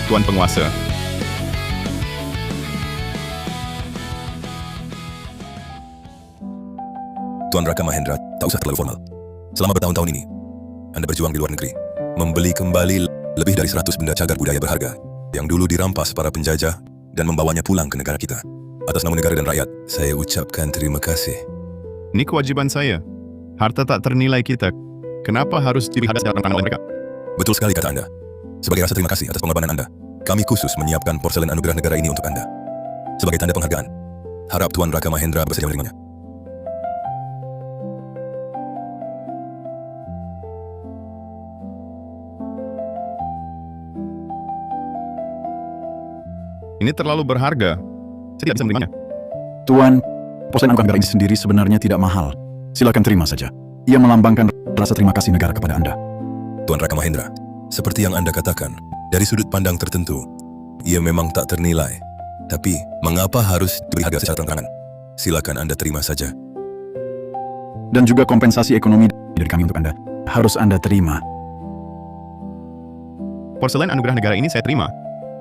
Tuan Penguasa. Tuan Raka Mahendra, tak usah terlalu formal. Selama bertahun-tahun ini, Anda berjuang di luar negeri, membeli kembali lebih dari 100 benda cagar budaya berharga yang dulu dirampas para penjajah dan membawanya pulang ke negara kita. Atas nama negara dan rakyat, saya ucapkan terima kasih. Ini kewajiban saya. Harta tak ternilai kita. Kenapa harus dilihat secara oleh mereka? Betul sekali kata Anda. Sebagai rasa terima kasih atas pengorbanan Anda, kami khusus menyiapkan porselen anugerah negara ini untuk Anda. Sebagai tanda penghargaan, harap Tuan Raka Mahendra bersedia menerimanya. Ini terlalu berharga. Saya tidak bisa menerimanya. Tuan, porselen anugerah negara ini sendiri sebenarnya tidak mahal. Silakan terima saja. Ia melambangkan rasa terima kasih negara kepada Anda. Tuan Raka Mahendra, seperti yang Anda katakan, dari sudut pandang tertentu, ia memang tak ternilai. Tapi, mengapa harus diberi harga secara terang-terangan? Silakan Anda terima saja. Dan juga kompensasi ekonomi dari kami untuk Anda. Harus Anda terima. Porselen anugerah negara ini saya terima.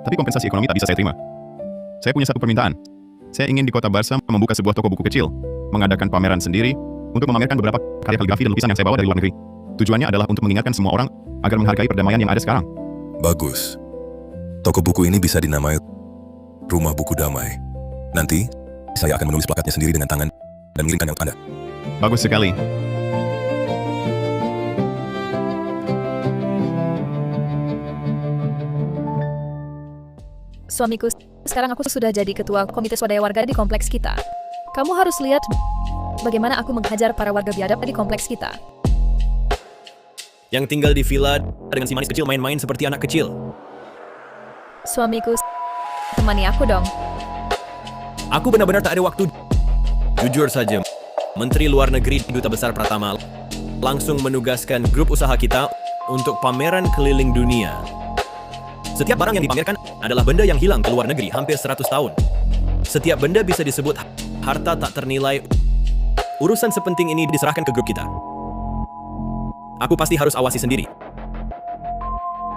Tapi kompensasi ekonomi tak bisa saya terima. Saya punya satu permintaan. Saya ingin di kota Barsa membuka sebuah toko buku kecil, mengadakan pameran sendiri, untuk memamerkan beberapa karya kaligrafi dan lukisan yang saya bawa dari luar negeri. Tujuannya adalah untuk mengingatkan semua orang agar menghargai perdamaian yang ada sekarang. Bagus. Toko buku ini bisa dinamai Rumah Buku Damai. Nanti, saya akan menulis plakatnya sendiri dengan tangan dan mengirimkannya untuk Anda. Bagus sekali. Suamiku, sekarang aku sudah jadi ketua komite swadaya warga di kompleks kita. Kamu harus lihat bagaimana aku menghajar para warga biadab di kompleks kita. Yang tinggal di villa dengan si manis kecil main-main seperti anak kecil. Suamiku, temani aku dong. Aku benar-benar tak ada waktu. Jujur saja, Menteri Luar Negeri Duta Besar Pratama langsung menugaskan grup usaha kita untuk pameran keliling dunia. Setiap barang yang dipamerkan adalah benda yang hilang ke luar negeri hampir 100 tahun. Setiap benda bisa disebut harta tak ternilai. Urusan sepenting ini diserahkan ke grup kita. Aku pasti harus awasi sendiri.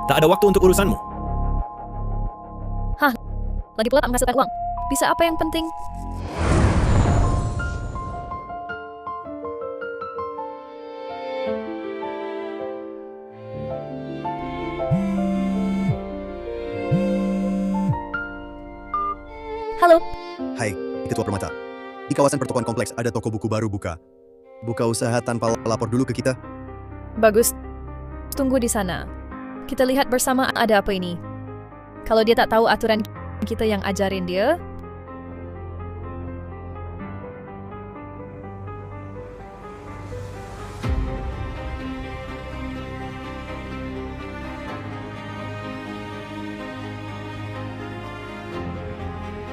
Tak ada waktu untuk urusanmu. Hah, lagi pula tak menghasilkan uang. Bisa apa yang penting? Halo, Hai, Ketua Permata. Di kawasan pertokoan kompleks ada toko buku baru buka. Buka usaha tanpa lapor dulu ke kita. bagus. Tunggu di sana. Kita lihat bersama ada apa ini. Kalau dia tak tahu aturan kita yang ajarin dia,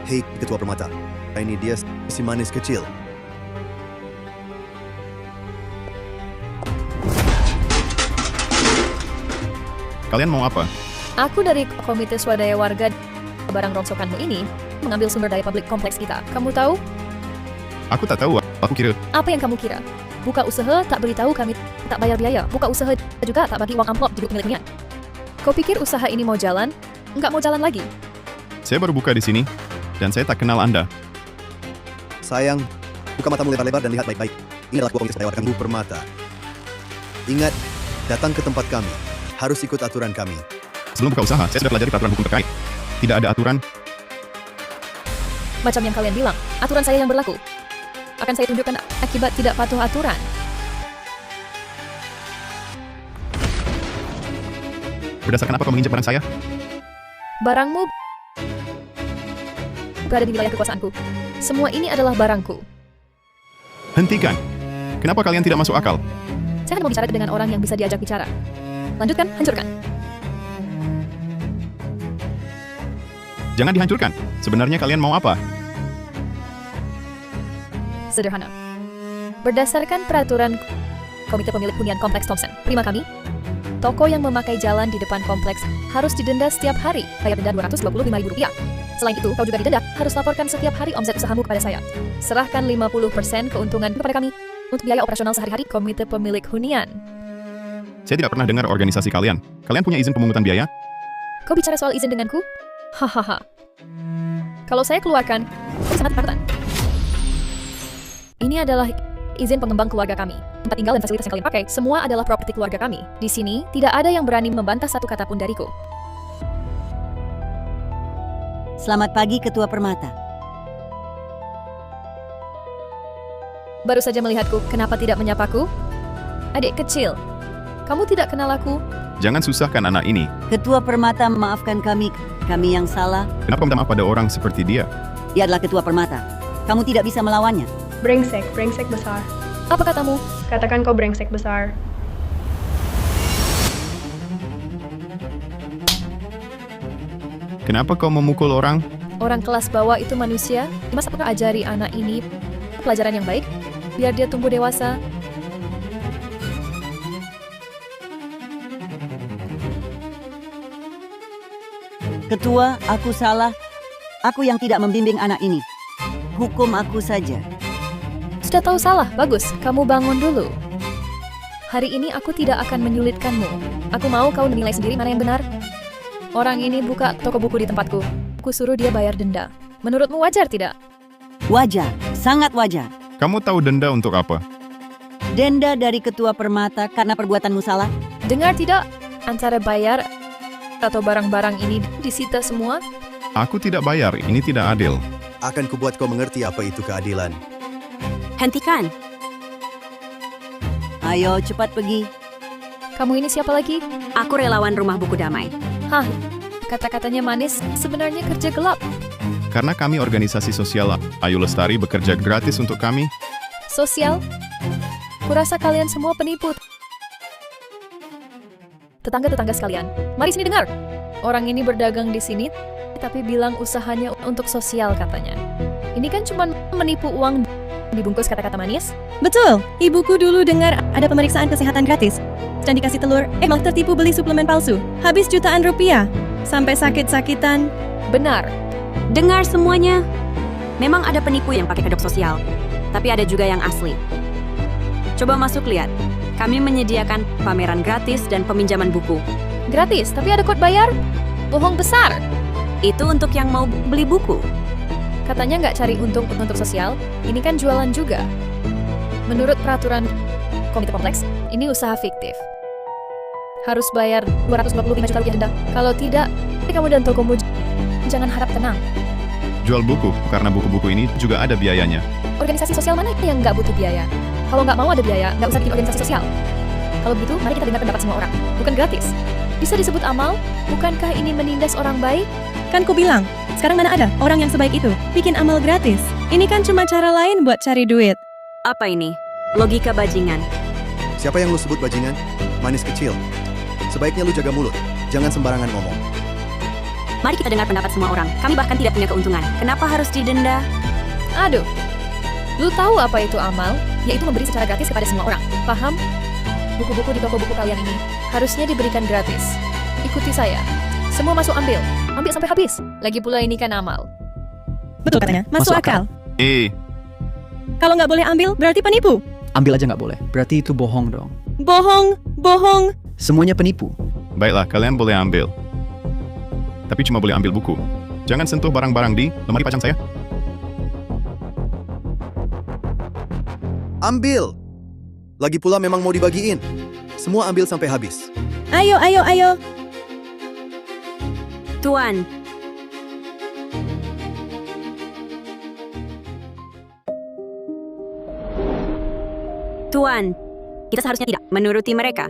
Hei, Ketua Permata. Ini dia si manis kecil. Kalian mau apa? aku dari komite swadaya warga. Barang rongsokanmu ini mengambil sumber daya publik kompleks kita. Kamu tahu? Aku tak tahu. Aku kira Apa yang kamu kira? Buka usaha tak beritahu kami tak bayar biaya. Buka usaha juga tak bagi uang amplop di grup milik hunian. Kau pikir usaha ini mau jalan? Enggak mau jalan lagi. saya baru buka di sini dan saya tak kenal Anda. Sayang, buka matamu lebar-lebar dan lihat baik-baik. Ini adalah komite swadaya warga Bu Permata. Ingat, datang ke tempat kami. Harus ikut aturan kami. Sebelum buka usaha, saya sudah pelajari peraturan hukum terkait. Tidak ada aturan. Macam yang kalian bilang, aturan saya yang berlaku. Akan saya tunjukkan akibat tidak patuh aturan. Berdasarkan apa kau menginjak barang saya? Barangmu berada di wilayah kekuasaanku. Semua ini adalah barangku. Hentikan. Kenapa kalian tidak masuk akal? Saya hanya mau bicara dengan orang yang bisa diajak bicara. Lanjutkan, hancurkan. Jangan dihancurkan. Sebenarnya kalian mau apa? Sederhana. Berdasarkan peraturan Komite Pemilik Hunian Kompleks Thompson, prima kami, toko yang memakai jalan di depan kompleks harus didenda setiap hari, bayar denda Rp225.000. Selain itu, kau juga didenda harus laporkan setiap hari omset usahamu kepada saya. Serahkan 50% keuntungan kepada kami untuk biaya operasional sehari-hari Komite Pemilik Hunian. Saya tidak pernah dengar organisasi kalian. Kalian punya izin pemungutan biaya? Kau bicara soal izin denganku? Hahaha. Kalau saya keluarkan, kau sangat ketakutan. Ini adalah izin pengembang keluarga kami. Tempat tinggal dan fasilitas yang kalian pakai, semua adalah properti keluarga kami. Di sini, tidak ada yang berani membantah satu kata pun dariku. Selamat pagi, Ketua Permata. Baru saja melihatku, kenapa tidak menyapaku? Adik kecil, kamu tidak kenal aku? Jangan susahkan anak ini. Ketua Permata, maafkan kami yang salah. Kenapa minta maaf pada orang seperti dia? Dia adalah Ketua Permata. Kamu tidak bisa melawannya. Brengsek, brengsek besar. Apa katamu? Katakan kau brengsek besar. Kenapa kau memukul orang? Orang kelas bawah itu manusia? Mas, apakah ajari anak ini pelajaran yang baik? Biar dia tumbuh dewasa. Ketua, aku salah. Aku yang tidak membimbing anak ini. Hukum aku saja. Sudah tahu salah, bagus. Kamu bangun dulu. Hari ini aku tidak akan menyulitkanmu. Aku mau kau menilai sendiri mana yang benar. Orang ini buka toko buku di tempatku. Aku suruh dia bayar denda. Menurutmu wajar tidak? Wajar, sangat wajar. Kamu tahu denda untuk apa? Denda dari Ketua Permata karena perbuatanmu salah. Dengar tidak? Antara bayar atau barang-barang ini disita semua? Aku tidak bayar, ini tidak adil. Akan kubuat kau mengerti apa itu keadilan. Hentikan. Ayo, cepat pergi. Kamu ini siapa lagi? Aku relawan Rumah Buku Damai. Hah, kata-katanya manis, sebenarnya kerja gelap. Karena kami organisasi sosial Ayu Lestari bekerja gratis untuk kami. Sosial? Kurasa kalian semua penipu. Tetangga-tetangga sekalian, mari sini dengar. Orang ini berdagang di sini, tapi bilang usahanya untuk sosial katanya. Ini kan cuma menipu uang dibungkus kata-kata manis. Betul, ibuku dulu dengar ada pemeriksaan kesehatan gratis. Dan dikasih telur, malah tertipu beli suplemen palsu. Habis jutaan rupiah. Sampai sakit-sakitan. Benar. Dengar semuanya. Memang ada penipu yang pakai kedok sosial, tapi ada juga yang asli. Coba masuk lihat. Kami menyediakan pameran gratis dan peminjaman buku. Gratis, tapi ada kod bayar? Bohong besar. Itu untuk yang mau beli buku. Katanya nggak cari untung untuk sosial, ini kan jualan juga. Menurut peraturan komite kompleks, ini usaha fiktif. Harus bayar 225 juta rupiah denda. Kalau tidak, kamu dan tokomu jangan harap tenang. Jual buku, karena buku-buku ini juga ada biayanya. Organisasi sosial mana yang nggak butuh biaya? Kalau nggak mau ada biaya, nggak usah bikin organisasi sosial. Kalau begitu, mari kita dengar pendapat semua orang. Bukan gratis. Bisa disebut amal? Bukankah ini menindas orang baik? Kan ku bilang, sekarang mana ada orang yang sebaik itu bikin amal gratis. Ini kan cuma cara lain buat cari duit. Apa ini? Logika bajingan. Siapa yang lu sebut bajingan? Manis kecil. Sebaiknya lu jaga mulut. Jangan sembarangan ngomong. Mari kita dengar pendapat semua orang. Kami bahkan tidak punya keuntungan. Kenapa harus didenda? Aduh. Lu tahu apa itu amal? Yaitu memberi secara gratis kepada semua orang. Paham? Buku-buku di toko buku kalian ini harusnya diberikan gratis. Ikuti saya. Semua masuk ambil. Ambil sampai habis. Lagi pula ini kan amal. Betul katanya, masuk akal. Kalau nggak boleh ambil, berarti penipu. Ambil aja nggak boleh, berarti itu bohong dong. Bohong, bohong. Semuanya penipu. Baiklah, kalian boleh ambil. Tapi cuma boleh ambil buku. Jangan sentuh barang-barang di lemari pajang saya. Ambil! Lagi pula memang mau dibagiin. Semua ambil sampai habis. Ayo, ayo, ayo. Tuan, Tuan, kita seharusnya tidak menuruti mereka.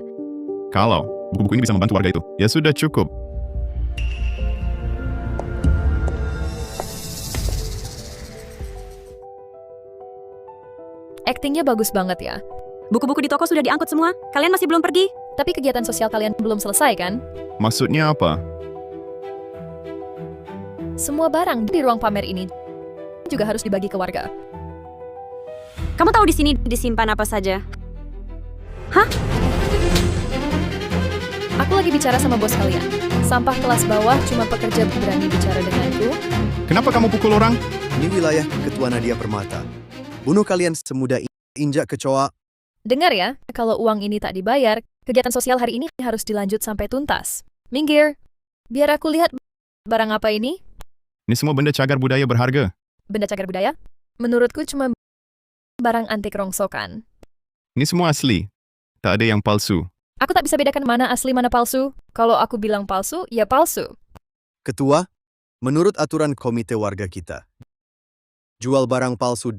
Kalau buku-buku ini bisa membantu warga itu, ya sudah cukup. Aktingnya bagus banget ya. Buku-buku di toko sudah diangkut semua. Kalian masih belum pergi? Tapi kegiatan sosial kalian belum selesai kan? Maksudnya apa? Semua barang di ruang pamer ini juga harus dibagi ke warga. Kamu tahu di sini disimpan apa saja? Aku lagi bicara sama bos kalian. Sampah kelas bawah cuma pekerja berani bicara denganku. Kenapa kamu pukul orang? Ini wilayah Ketua Nadia Permata. Bunuh kalian semudah injak kecoa. Dengar ya, kalau uang ini tak dibayar, kegiatan sosial hari ini harus dilanjut sampai tuntas. Minggir! Biar aku lihat barang apa ini. Ini semua benda cagar budaya berharga. Benda cagar budaya? Menurutku cuma barang antik rongsokan. Ini semua asli. Tak ada yang palsu. Aku tak bisa bedakan mana asli mana palsu. Kalau aku bilang palsu, ya palsu. Ketua, menurut aturan komite warga kita, jual barang palsu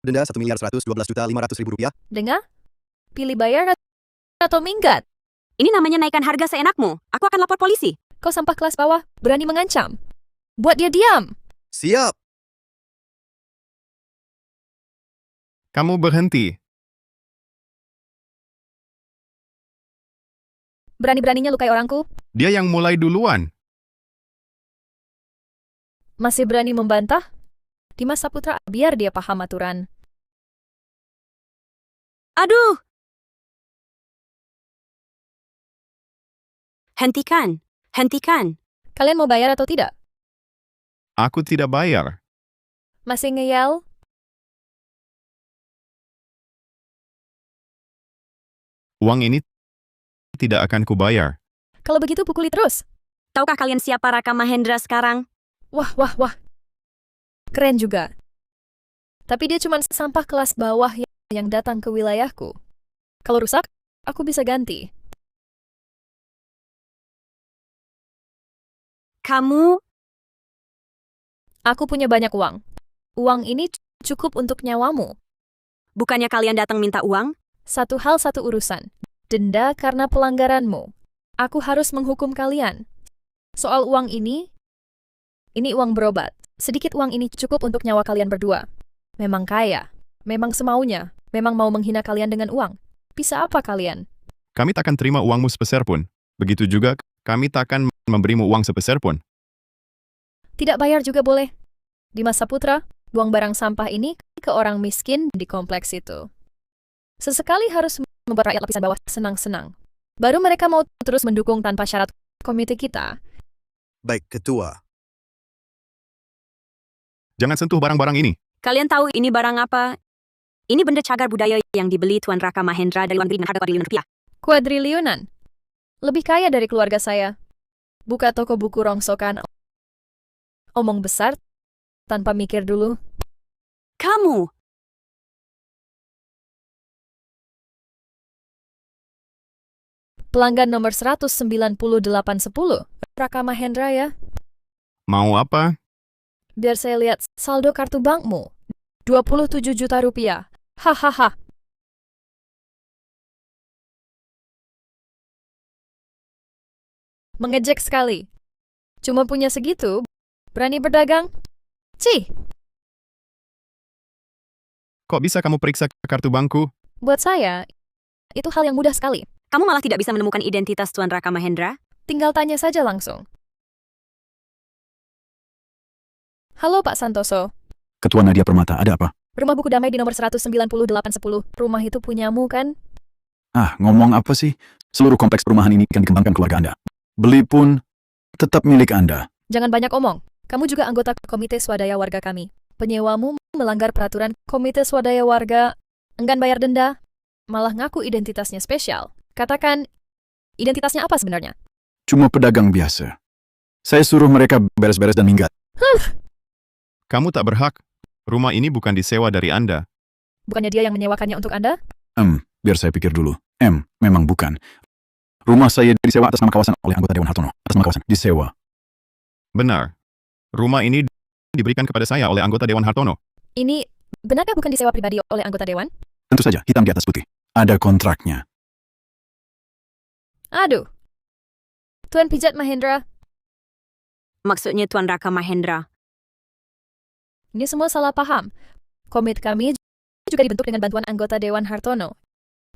denda Rp1.112.500.000. Dengar? Pilih bayar atau minggat? Ini namanya naikkan harga seenakmu. Aku akan lapor polisi. Kau sampah kelas bawah, berani mengancam. Buat dia diam. Siap! Kamu berhenti. Berani-beraninya lukai orangku. Dia yang mulai duluan. Masih berani membantah? Dimas Saputra, biar dia paham aturan. Aduh! Hentikan. Hentikan. Kalian mau bayar atau tidak? Aku tidak bayar. Masih ngeyel? Uang ini tidak akan kubayar. Kalau begitu pukuli terus. Tahukah kalian siapa Raka Mahendra sekarang? Wah, wah, wah. Keren juga. Tapi dia cuma sampah kelas bawah yang datang ke wilayahku. Kalau rusak, aku bisa ganti. Kamu... Aku punya banyak uang. Uang ini cukup untuk nyawamu. Bukannya kalian datang minta uang? Satu hal satu urusan. Denda karena pelanggaranmu. Aku harus menghukum kalian. Soal uang ini uang berobat. Sedikit uang ini cukup untuk nyawa kalian berdua. Memang kaya. Memang semaunya. Memang mau menghina kalian dengan uang. Bisa apa kalian? Kami takkan terima uangmu sepeser pun. Begitu juga, kami takkan memberimu uang sepeser pun. Tidak bayar juga boleh. Dimas Saputra, buang barang sampah ini ke orang miskin di kompleks itu. Sesekali harus membuat rakyat lapisan bawah senang-senang. Baru mereka mau terus mendukung tanpa syarat komite kita. Baik, Ketua. Jangan sentuh barang-barang ini. Kalian tahu ini barang apa? Ini benda cagar budaya yang dibeli Tuan Raka Mahendra dari luar negeri dengan harga kuadriliunan rupiah. Kuadriliunan. Lebih kaya dari keluarga saya. Buka toko buku rongsokan. Omong besar tanpa mikir dulu. Kamu! Pelanggan nomor 19810. Raka Mahendra ya. Mau apa? Biar saya lihat saldo kartu bankmu. 27 juta rupiah. Hahaha. Mengejek sekali. Cuma punya segitu, berani berdagang? Cih, Kok bisa kamu periksa kartu bankku? buat saya, itu hal yang mudah sekali. Kamu malah tidak bisa menemukan identitas Tuan Raka Mahendra? Tinggal tanya saja langsung. Halo Pak Santoso. Ketua Nadia Permata, ada apa? Rumah buku damai di nomor 19810. Rumah itu punyamu kan? Ah, ngomong apa sih? Seluruh kompleks perumahan ini akan dikembangkan keluarga Anda. Beli pun tetap milik Anda. Jangan banyak omong. Kamu juga anggota komite swadaya warga kami. Penyewamu melanggar peraturan komite swadaya warga, enggan bayar denda, malah ngaku identitasnya spesial. Katakan, identitasnya apa sebenarnya? Cuma pedagang biasa. Saya suruh mereka beres-beres dan minggat. Kamu tak berhak. Rumah ini bukan disewa dari Anda. Bukannya dia yang menyewakannya untuk Anda? Biar saya pikir dulu. Memang bukan. Rumah saya disewa atas nama kawasan oleh anggota Dewan Hartono. Atas nama kawasan. Disewa. Benar. Rumah ini diberikan kepada saya oleh anggota Dewan Hartono. Ini, benarkah bukan disewa pribadi oleh anggota Dewan? Tentu saja, hitam di atas putih. Ada kontraknya. Aduh. Tuan Pijat Mahendra, Maksudnya Tuan Raka Mahendra. ini semua salah paham. Komite kami juga dibentuk dengan bantuan anggota Dewan Hartono.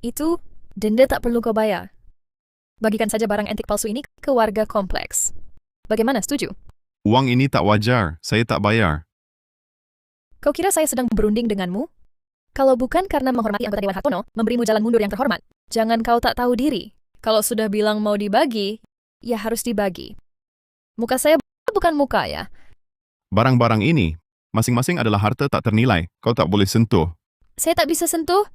Itu, denda tak perlu kau bayar. Bagikan saja barang antik palsu ini ke warga kompleks. Bagaimana, setuju? Uang ini tak wajar. Saya tak bayar. Kau kira saya sedang berunding denganmu? Kalau bukan karena menghormati anggota Dewan Hartono, memberimu jalan mundur yang terhormat. Jangan kau tak tahu diri. Kalau sudah bilang mau dibagi, ya harus dibagi. Muka saya bukan muka ya. Barang-barang ini, masing-masing adalah harta tak ternilai. Kau tak boleh sentuh. Saya tak bisa sentuh.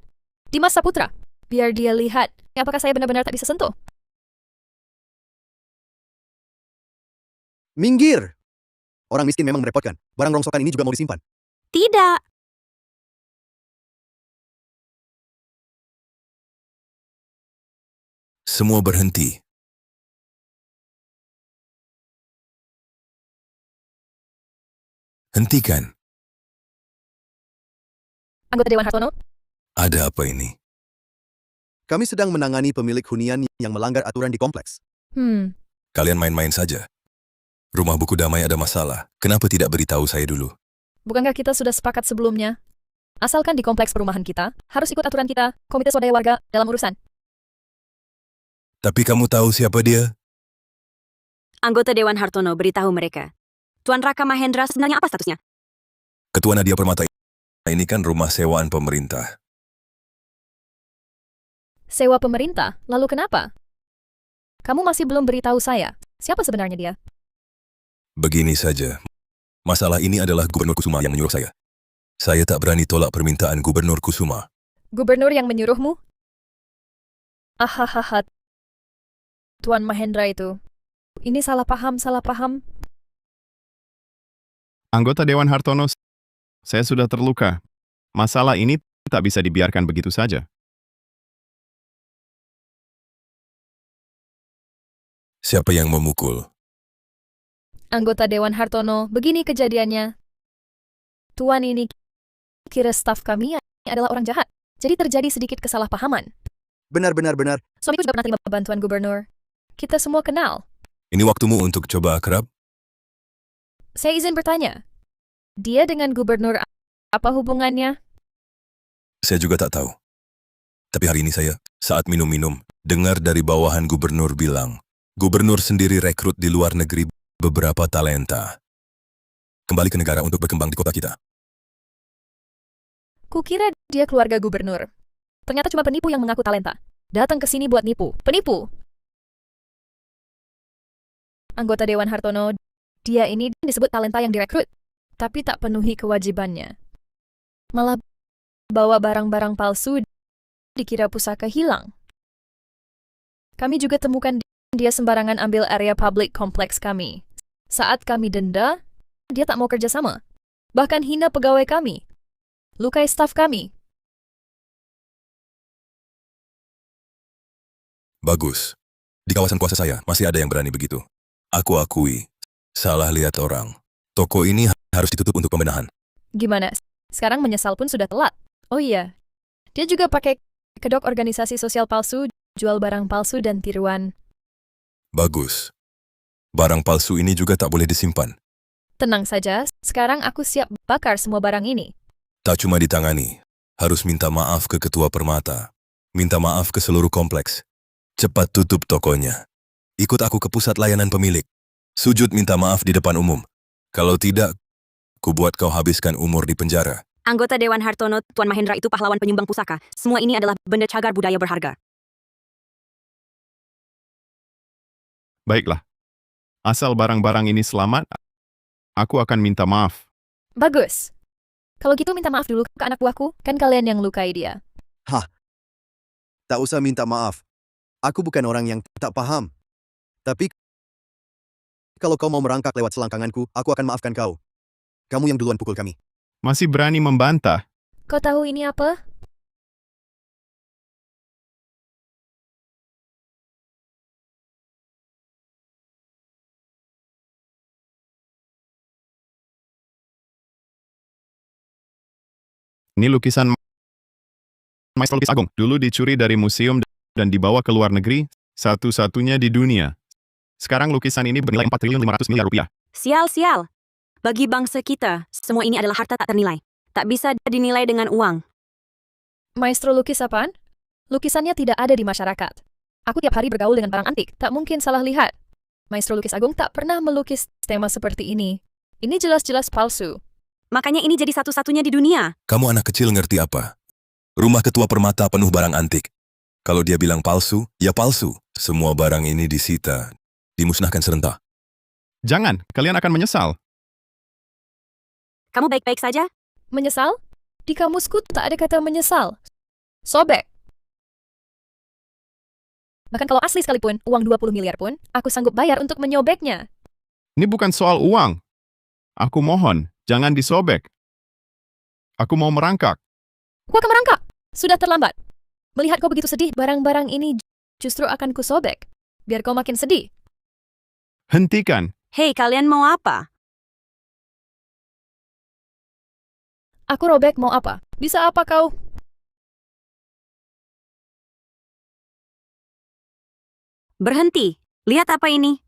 Dimas Saputra, biar dia lihat apakah saya benar-benar tak bisa sentuh. Minggir! Orang miskin memang merepotkan. Barang rongsokan ini juga mau disimpan. Tidak. Semua berhenti. Hentikan. Anggota Dewan Hartono, Ada apa ini? Kami sedang menangani pemilik hunian yang melanggar aturan di kompleks. Kalian main-main saja. Rumah buku damai ada masalah. Kenapa tidak beritahu saya dulu? bukankah kita sudah sepakat sebelumnya? Asalkan di kompleks perumahan kita, harus ikut aturan kita, Komite Swadaya Warga, dalam urusan. Tapi kamu tahu siapa dia? Anggota Dewan Hartono beritahu mereka. Tuan Raka Mahendra sebenarnya apa statusnya? Ketua Nadia Permata. Ini kan rumah sewaan pemerintah. Sewa pemerintah, lalu kenapa? Kamu masih belum beritahu saya, siapa sebenarnya dia? Begini saja. Masalah ini adalah Gubernur Kusuma yang menyuruh saya. Saya tak berani tolak permintaan Gubernur Kusuma. Gubernur yang menyuruhmu? Ahahaha. Tuan Mahendra itu. Ini salah paham, salah paham. Anggota Dewan Hartono, saya sudah terluka. Masalah ini tak bisa dibiarkan begitu saja. Siapa yang memukul? Anggota Dewan Hartono, begini kejadiannya. Tuan ini kira staf kami adalah orang jahat. Jadi terjadi sedikit kesalahpahaman. Benar. Suamiku juga pernah terima bantuan gubernur. Kita semua kenal. Ini waktumu untuk coba akrab? Saya izin bertanya. Dia dengan gubernur apa hubungannya? Saya juga tak tahu. Tapi hari ini saya, saat minum-minum, dengar dari bawahan gubernur bilang, gubernur sendiri rekrut di luar negeri beberapa talenta. Kembali ke negara untuk berkembang di kota kita. Kukira dia keluarga gubernur. Ternyata cuma penipu yang mengaku talenta. Datang ke sini buat nipu. Penipu! Anggota Dewan Hartono, dia ini disebut talenta yang direkrut, tapi tak penuhi kewajibannya. Malah bawa barang-barang palsu, dikira pusaka hilang. Kami juga temukan dia sembarangan ambil area publik kompleks kami. Saat kami denda, dia tak mau kerjasama. Bahkan hina pegawai kami. Lukai staf kami. Bagus. Di kawasan kuasa saya, masih ada yang berani begitu. Aku akui, salah lihat orang. Toko ini harus ditutup untuk pembenahan. Gimana? Sekarang menyesal pun sudah telat. Oh iya, dia juga pakai kedok organisasi sosial palsu, jual barang palsu dan tiruan. Bagus. Barang palsu ini juga tak boleh disimpan. Tenang saja, sekarang aku siap bakar semua barang ini. Tak cuma ditangani, harus minta maaf ke Ketua Permata. Minta maaf ke seluruh kompleks. Cepat tutup tokonya. Ikut aku ke pusat layanan pemilik. Sujud minta maaf di depan umum. Kalau tidak, ku buat kau habiskan umur di penjara. Anggota Dewan Hartono, Tuan Mahendra itu pahlawan penyumbang pusaka. Semua ini adalah benda cagar budaya berharga. Baiklah. Asal barang-barang ini selamat, aku akan minta maaf. Bagus. Kalau gitu minta maaf dulu ke anak buahku, kan kalian yang lukai dia. Tak usah minta maaf. Aku bukan orang yang tak paham. Tapi, kalau kau mau merangkak lewat selangkanganku, aku akan maafkan kau. Kamu yang duluan pukul kami. Masih berani membantah. Kau tahu ini apa? Ini lukisan Maestro Lukis Agung. Dulu dicuri dari museum dan dibawa ke luar negeri, satu-satunya di dunia. Sekarang lukisan ini bernilai 4.500 miliar rupiah. Sial. Bagi bangsa kita, semua ini adalah harta tak ternilai. Tak bisa dinilai dengan uang. Maestro lukis apaan? Lukisannya tidak ada di masyarakat. Aku tiap hari bergaul dengan barang antik, tak mungkin salah lihat. Maestro Lukis Agung tak pernah melukis tema seperti ini. Ini jelas-jelas palsu. Makanya ini jadi satu-satunya di dunia. Kamu anak kecil ngerti apa? Rumah Ketua Permata penuh barang antik. Kalau dia bilang palsu, ya palsu. Semua barang ini disita, dimusnahkan serentak. Jangan, kalian akan menyesal. Kamu baik-baik saja? Menyesal? Di kamusku tak ada kata menyesal. Sobek. Bahkan kalau asli sekalipun, uang 20 miliar pun, aku sanggup bayar untuk menyobeknya. Ini bukan soal uang. Aku mohon, jangan disobek. Aku mau merangkak. Aku akan merangkak. Sudah terlambat. Melihat kau begitu sedih, barang-barang ini justru akan kusobek. Biar kau makin sedih. Hentikan. Hei, kalian mau apa? Aku robek mau apa? Bisa apa kau? Berhenti. Lihat apa ini?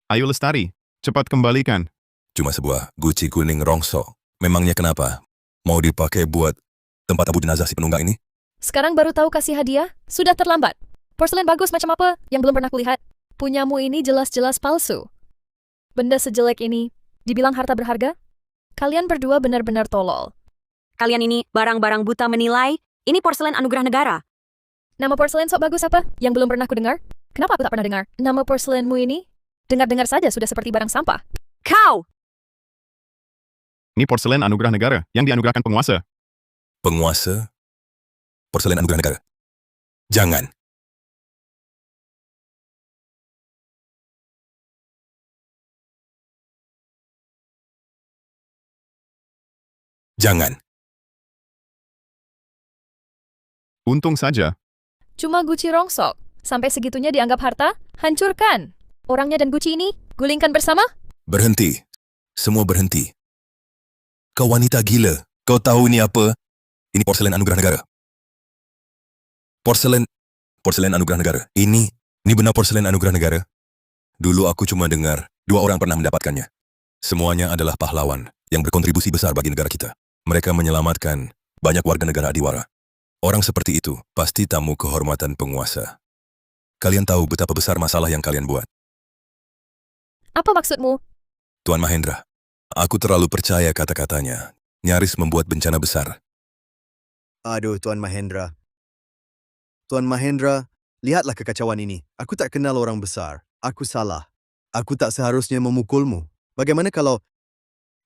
Ayo Lestari, cepat kembalikan. Cuma sebuah guci kuning rongsok. Memangnya kenapa? Mau dipakai buat tempat tabu jenazah si penunggak ini? Sekarang baru tahu kasih hadiah? Sudah terlambat. Porselen bagus macam apa yang belum pernah kulihat? Punyamu ini jelas-jelas palsu. Benda sejelek ini dibilang harta berharga? Kalian berdua benar-benar tolol. Kalian ini barang-barang buta menilai, ini porselen anugerah negara. Nama porselen sok bagus apa yang belum pernah kudengar? Kenapa aku tak pernah dengar? Nama porselenmu ini? Dengar-dengar saja sudah seperti barang sampah. Kau! Ini porselen anugerah negara yang dianugerahkan penguasa. Penguasa? Porselen anugerah negara? Jangan. Jangan. Untung saja. Cuma Gucci rongsok. Sampai segitunya dianggap harta? Hancurkan. Orangnya dan Gucci ini, gulingkan bersama? Berhenti. Semua berhenti. Kau wanita gila. Kau tahu ini apa? Ini porselen anugerah negara. Porselen anugerah negara. Ini benar porselen anugerah negara. Dulu aku cuma dengar 2 orang pernah mendapatkannya. Semuanya adalah pahlawan yang berkontribusi besar bagi negara kita. Mereka menyelamatkan banyak warga negara adiwara. Orang seperti itu pasti tamu kehormatan penguasa. Kalian tahu betapa besar masalah yang kalian buat. Apa maksudmu? Tuan Mahendra, aku terlalu percaya kata-katanya. Nyaris membuat bencana besar. Aduh, Tuan Mahendra. Tuan Mahendra, lihatlah kekacauan ini. Aku tak kenal orang besar. Aku salah. Aku tak seharusnya memukulmu. Bagaimana kalau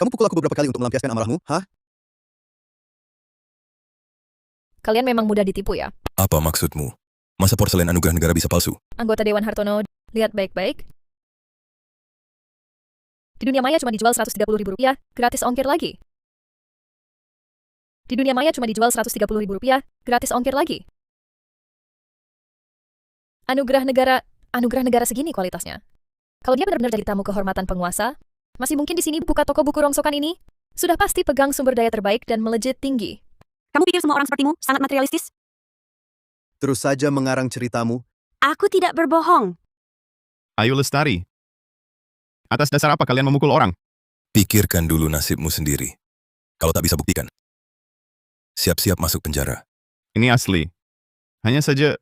kamu pukul aku beberapa kali untuk melampiaskan amarahmu, hah? Kalian memang mudah ditipu ya? Apa maksudmu? Masa porselen anugerah negara bisa palsu? Anggota Dewan Hartono, lihat baik-baik. Di dunia maya cuma dijual Rp130.000, gratis ongkir lagi. Di dunia maya cuma dijual Rp130.000, gratis ongkir lagi. Anugerah negara segini kualitasnya. Kalau dia benar-benar jadi tamu kehormatan penguasa, masih mungkin di sini buka toko buku rongsokan ini? Sudah pasti pegang sumber daya terbaik dan melejit tinggi. Kamu pikir semua orang sepertimu sangat materialistis? Terus saja mengarang ceritamu. Aku tidak berbohong. Ayo Lestari. Atas dasar apa kalian memukul orang? Pikirkan dulu nasibmu sendiri. Kalau tak bisa buktikan, siap-siap masuk penjara. Ini asli. Hanya saja,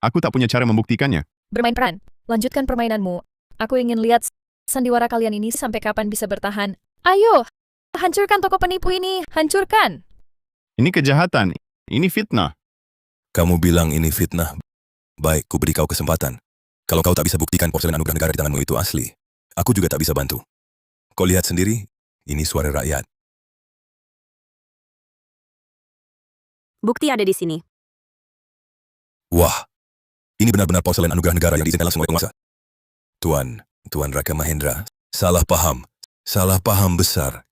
aku tak punya cara membuktikannya. Bermain peran. Lanjutkan permainanmu. Aku ingin lihat sandiwara kalian ini sampai kapan bisa bertahan. Ayo, hancurkan toko penipu ini. Hancurkan. Ini kejahatan. Ini fitnah. Kamu bilang ini fitnah. Baik, ku beri kau kesempatan. Kalau kau tak bisa buktikan porselen anugerah negara di tanganmu itu asli, aku juga tak bisa bantu. Kau lihat sendiri, ini suara rakyat. Bukti ada di sini. Wah, ini benar-benar porselen anugerah negara yang diizinkan langsung oleh penguasa. Tuan Raka Mahendra, salah paham besar.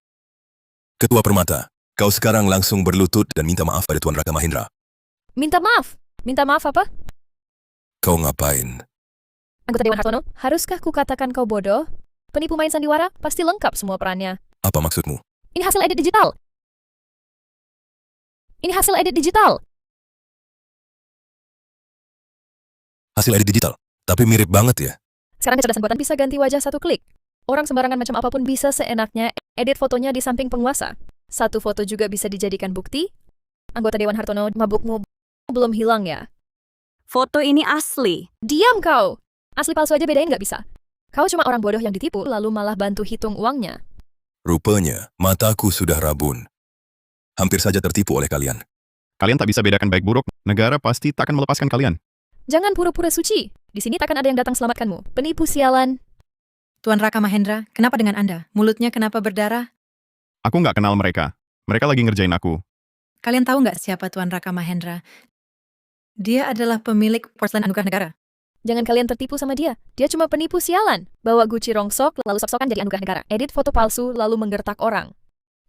Ketua Permata, kau sekarang langsung berlutut dan minta maaf pada Tuan Raka Mahendra. Minta maaf. Minta maaf apa? Kau ngapain? Anggota Dewan Hartono, haruskah kukatakan kau bodoh? Penipu main sandiwara pasti lengkap semua perannya. Apa maksudmu? Ini hasil edit digital. Ini hasil edit digital. Hasil edit digital, tapi mirip banget ya. Sekarang kecerdasan buatan bisa ganti wajah satu klik. Orang sembarangan macam apapun bisa seenaknya edit fotonya di samping penguasa. Satu foto juga bisa dijadikan bukti. Anggota Dewan Hartono, mabukmu belum hilang ya? Foto ini asli. Diam kau! Asli palsu aja bedain nggak bisa. Kau cuma orang bodoh yang ditipu, lalu malah bantu hitung uangnya. Rupanya, mataku sudah rabun. Hampir saja tertipu oleh kalian. Kalian tak bisa bedakan baik buruk, negara pasti tak akan melepaskan kalian. Jangan pura-pura suci. Di sini takkan ada yang datang selamatkanmu. Penipu sialan. Tuan Raka Mahendra, kenapa dengan Anda? Mulutnya kenapa berdarah? Aku nggak kenal mereka. Mereka lagi ngerjain aku. Kalian tahu nggak siapa Tuan Raka Mahendra? Dia adalah pemilik porselen anugerah negara. Jangan kalian tertipu sama dia. Dia cuma penipu sialan. Bawa Gucci rongsok, lalu sok-sokan jadi anugerah negara. Edit foto palsu, lalu menggertak orang.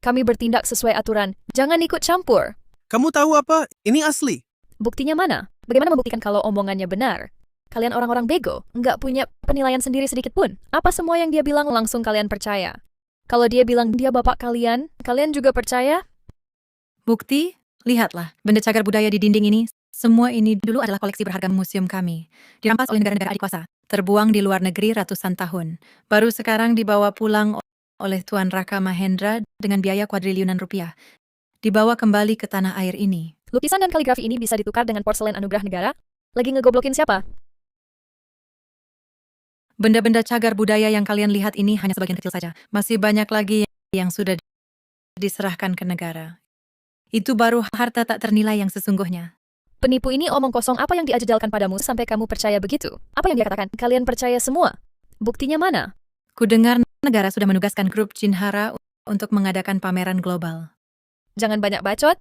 Kami bertindak sesuai aturan. Jangan ikut campur. Kamu tahu apa? Ini asli. Buktinya mana? Bagaimana membuktikan kalau omongannya benar? Kalian orang-orang bego, nggak punya penilaian sendiri sedikit pun. Apa semua yang dia bilang langsung kalian percaya? Kalau dia bilang dia bapak kalian, kalian juga percaya? Bukti? Lihatlah, benda cagar budaya di dinding ini. Semua ini dulu adalah koleksi berharga museum kami. Dirampas oleh negara-negara adik kuasa. Terbuang di luar negeri ratusan tahun. Baru sekarang dibawa pulang oleh Tuan Raka Mahendra dengan biaya kuadriliunan rupiah. Dibawa kembali ke tanah air ini. Lukisan dan kaligrafi ini bisa ditukar dengan porselen anugerah negara? Lagi ngegoblokin siapa? Benda-benda cagar budaya yang kalian lihat ini hanya sebagian kecil saja. Masih banyak lagi yang sudah diserahkan ke negara. Itu baru harta tak ternilai yang sesungguhnya. Penipu ini omong kosong. Apa yang diajarkan padamu sampai kamu percaya begitu? Apa yang dia katakan? Kalian percaya semua? Buktinya mana? Kudengar negara sudah menugaskan grup Jinhara untuk mengadakan pameran global. Jangan banyak bacot.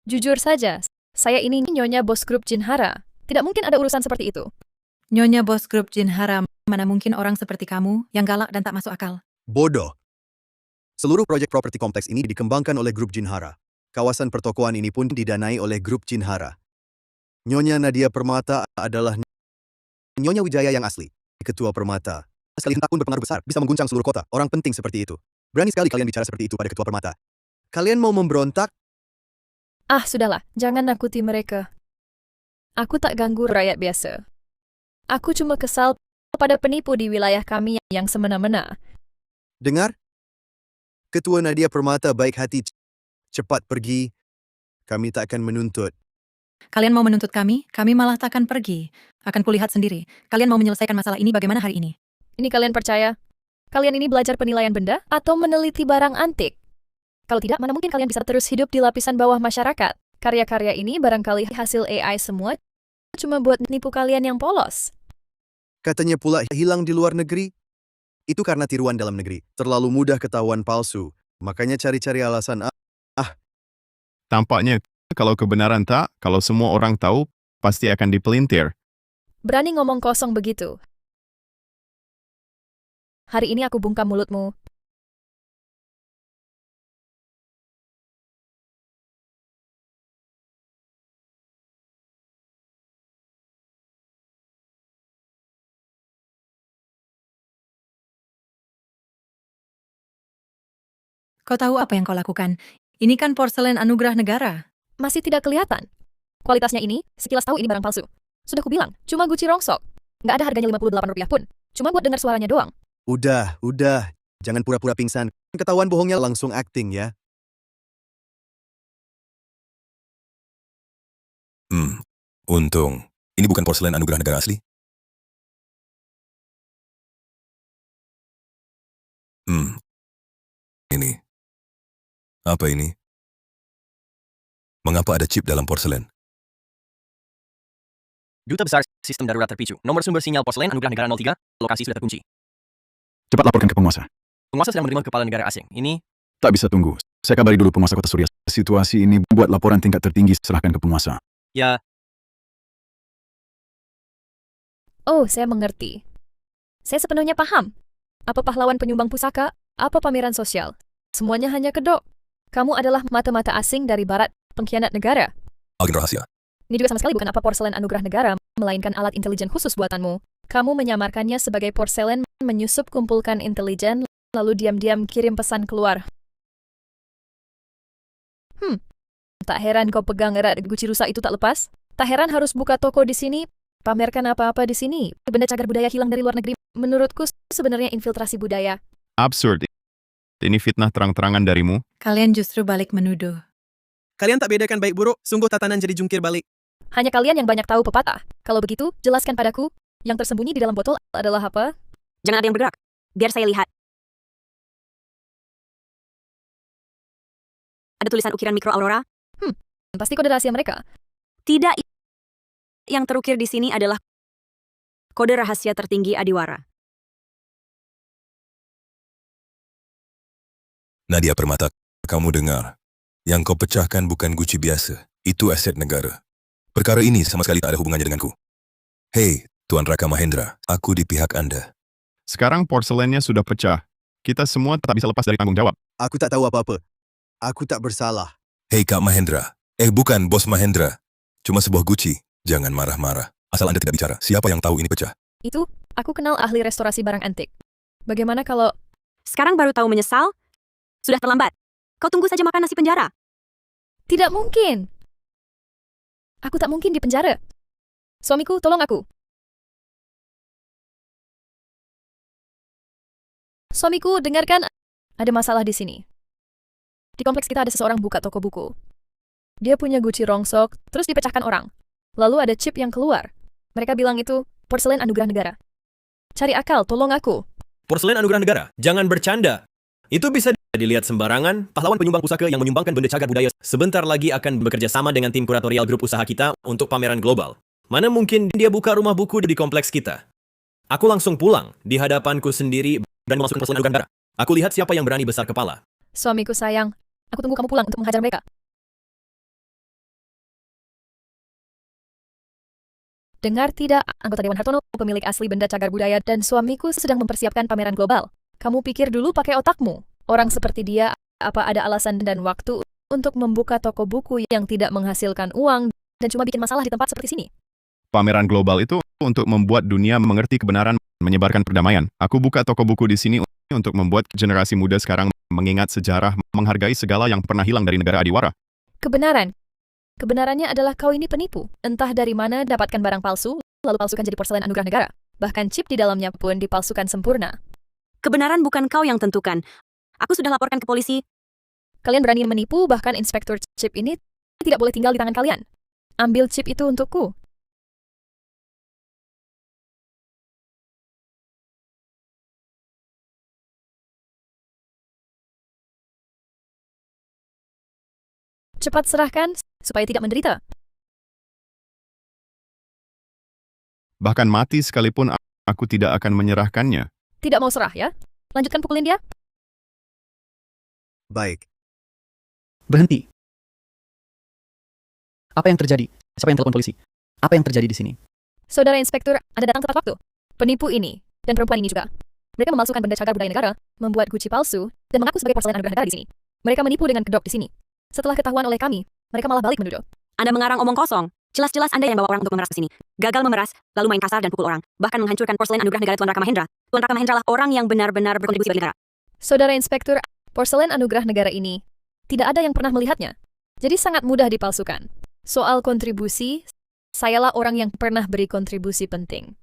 Jujur saja, saya ini nyonya bos grup Jinhara. Tidak mungkin ada urusan seperti itu. Nyonya bos grup Jinhara, mana mungkin orang seperti kamu yang galak dan tak masuk akal. Bodoh. Seluruh proyek properti kompleks ini dikembangkan oleh grup Jinhara. Kawasan pertokoan ini pun didanai oleh grup Jinhara. Nyonya Nadia Permata adalah Nyonya Wijaya yang asli. Ketua Permata. Sekali hentak pun berpengaruh besar, bisa mengguncang seluruh kota. Orang penting seperti itu. Berani sekali kalian bicara seperti itu pada Ketua Permata. Kalian mau memberontak? Ah, sudahlah. Jangan nakuti mereka. Aku tak ganggu rakyat biasa. Aku cuma kesal pada penipu di wilayah kami yang semena-mena. Dengar? Ketua Nadia Permata baik hati. Cepat pergi. Kami tak akan menuntut. Kalian mau menuntut kami malah takkan pergi. Akan kulihat sendiri. Kalian mau menyelesaikan masalah ini bagaimana hari ini? Ini kalian percaya? Kalian ini belajar penilaian benda atau meneliti barang antik? Kalau tidak, mana mungkin kalian bisa terus hidup di lapisan bawah masyarakat? Karya-karya ini barangkali hasil AI semua, cuma buat nipu kalian yang polos. Katanya pula hilang di luar negeri. Itu karena tiruan dalam negeri. Terlalu mudah ketahuan palsu. Makanya cari-cari alasan. Tampaknya kalau kebenaran tak, kalau semua orang tahu, pasti akan dipelintir. Berani ngomong kosong begitu. Hari ini aku bungkam mulutmu. Kau tahu apa yang kau lakukan? Ini kan porselen anugerah negara. Masih tidak kelihatan. Kualitasnya ini, sekilas tahu ini barang palsu. Sudah kubilang, cuma Gucci rongsok. Nggak ada harganya Rp58 pun. Cuma buat dengar suaranya doang. Udah. Jangan pura-pura pingsan. Ketahuan bohongnya langsung acting ya. Untung. Ini bukan porselen anugerah negara asli? Ini. Apa ini? Mengapa ada chip dalam porselen? Duta Besar Sistem Darurat Terpicu. Nomor sumber sinyal porselen anugerah negara 03. Lokasi sudah terkunci. Cepat laporkan ke penguasa. Penguasa sedang menerima kepala negara asing. Ini Tak bisa tunggu. Saya kabari dulu penguasa Kota Surya. Situasi ini buat laporan tingkat tertinggi serahkan ke penguasa. ya. Oh, saya mengerti. Saya sepenuhnya paham. Apa pahlawan penyumbang pusaka, apa pameran sosial. Semuanya hanya kedok. Kamu adalah mata-mata asing dari barat, pengkhianat negara. Agen rahasia. Ini juga sama sekali bukan apa porselen anugerah negara, melainkan alat intelijen khusus buatanmu. Kamu menyamarkannya sebagai porselen, menyusup kumpulkan intelijen, lalu diam-diam kirim pesan keluar. Tak heran kau pegang erat Gucci rusak itu tak lepas. Tak heran harus buka toko di sini, pamerkan apa-apa di sini. Benda cagar budaya hilang dari luar negeri. Menurutku sebenarnya infiltrasi budaya. Absurd. Ini fitnah terang-terangan darimu. Kalian justru balik menuduh. Kalian tak bedakan baik buruk, sungguh tatanan jadi jungkir balik. Hanya kalian yang banyak tahu pepatah. Kalau begitu, jelaskan padaku, yang tersembunyi di dalam botol adalah apa? Jangan ada yang bergerak. Biar saya lihat. Ada tulisan ukiran mikro aurora? Pasti kode rahasia mereka. Tidak. Yang terukir di sini adalah kode rahasia tertinggi Adiwara. Nadia Permata, kamu dengar. Yang kau pecahkan bukan Gucci biasa. Itu aset negara. Perkara ini sama sekali tak ada hubungannya denganku. Hei, Tuan Raka Mahendra, aku di pihak Anda. Sekarang porselennya sudah pecah. Kita semua tak bisa lepas dari tanggung jawab. Aku tak tahu apa-apa. Aku tak bersalah. Hei Kak Mahendra. Bukan, Bos Mahendra. Cuma sebuah guci. Jangan marah-marah. Asal Anda tidak bicara, siapa yang tahu ini pecah? Itu, aku kenal ahli restorasi barang antik. Bagaimana kalau... Sekarang baru tahu menyesal? Sudah terlambat. Kau tunggu saja makan nasi penjara. Tidak mungkin. Aku tak mungkin di penjara. Suamiku, tolong aku. Suamiku, dengarkan. Ada masalah di sini. Di kompleks kita ada seseorang buka toko buku. Dia punya guci rongsok, terus dipecahkan orang. Lalu ada chip yang keluar. Mereka bilang itu porselen anugerah negara. Cari akal, tolong aku. Porselen anugerah negara? Jangan bercanda. Itu bisa dilihat sembarangan. Pahlawan penyumbang pusaka yang menyumbangkan benda cagar budaya sebentar lagi akan bekerja sama dengan tim kuratorial grup usaha kita untuk pameran global. Mana mungkin dia buka rumah buku di kompleks kita? Aku langsung pulang. Di hadapanku sendiri dan memasukkan porselen anugerah negara. Aku lihat siapa yang berani besar kepala. Suamiku sayang, aku tunggu kamu pulang untuk menghajar mereka. Dengar tidak, anggota Dewan Hartono, pemilik asli benda cagar budaya dan suamiku sedang mempersiapkan pameran global. Kamu pikir dulu pakai otakmu. Orang seperti dia, apa ada alasan dan waktu untuk membuka toko buku yang tidak menghasilkan uang dan cuma bikin masalah di tempat seperti sini? Pameran global itu untuk membuat dunia mengerti kebenaran, menyebarkan perdamaian. Aku buka toko buku di sini untuk membuat generasi muda sekarang mengingat sejarah, menghargai segala yang pernah hilang dari negara adiwara. Kebenaran. Kebenarannya adalah kau ini penipu. Entah dari mana dapatkan barang palsu, lalu palsukan jadi porselen anugerah negara. Bahkan chip di dalamnya pun dipalsukan sempurna. Kebenaran bukan kau yang tentukan. Aku sudah laporkan ke polisi. Kalian berani menipu, bahkan inspektur chip ini tidak boleh tinggal di tangan kalian. Ambil chip itu untukku. Cepat serahkan, supaya tidak menderita. Bahkan mati sekalipun aku tidak akan menyerahkannya. Tidak mau serah ya? Lanjutkan pukulin dia. Baik. Berhenti. Apa yang terjadi? Siapa yang telepon polisi? Apa yang terjadi di sini? Saudara Inspektur, Anda datang tepat waktu. Penipu ini, dan perempuan ini juga. Mereka memalsukan benda cagar budaya negara, membuat guci palsu, dan mengaku sebagai porselen anugerah negara di sini. Mereka menipu dengan kedok di sini. Setelah ketahuan oleh kami, mereka malah balik menuduh. Anda mengarang omong kosong. Jelas-jelas Anda yang bawa orang untuk memeras ke sini. Gagal memeras, lalu main kasar dan pukul orang. Bahkan menghancurkan porselen anugerah negara Tuan Raka Mahendra. Tuan Raka Mahendra lah orang yang benar-benar berkontribusi bagi negara. Saudara Inspektur, porselen anugerah negara ini, tidak ada yang pernah melihatnya. Jadi sangat mudah dipalsukan. Soal kontribusi, sayalah orang yang pernah beri kontribusi penting.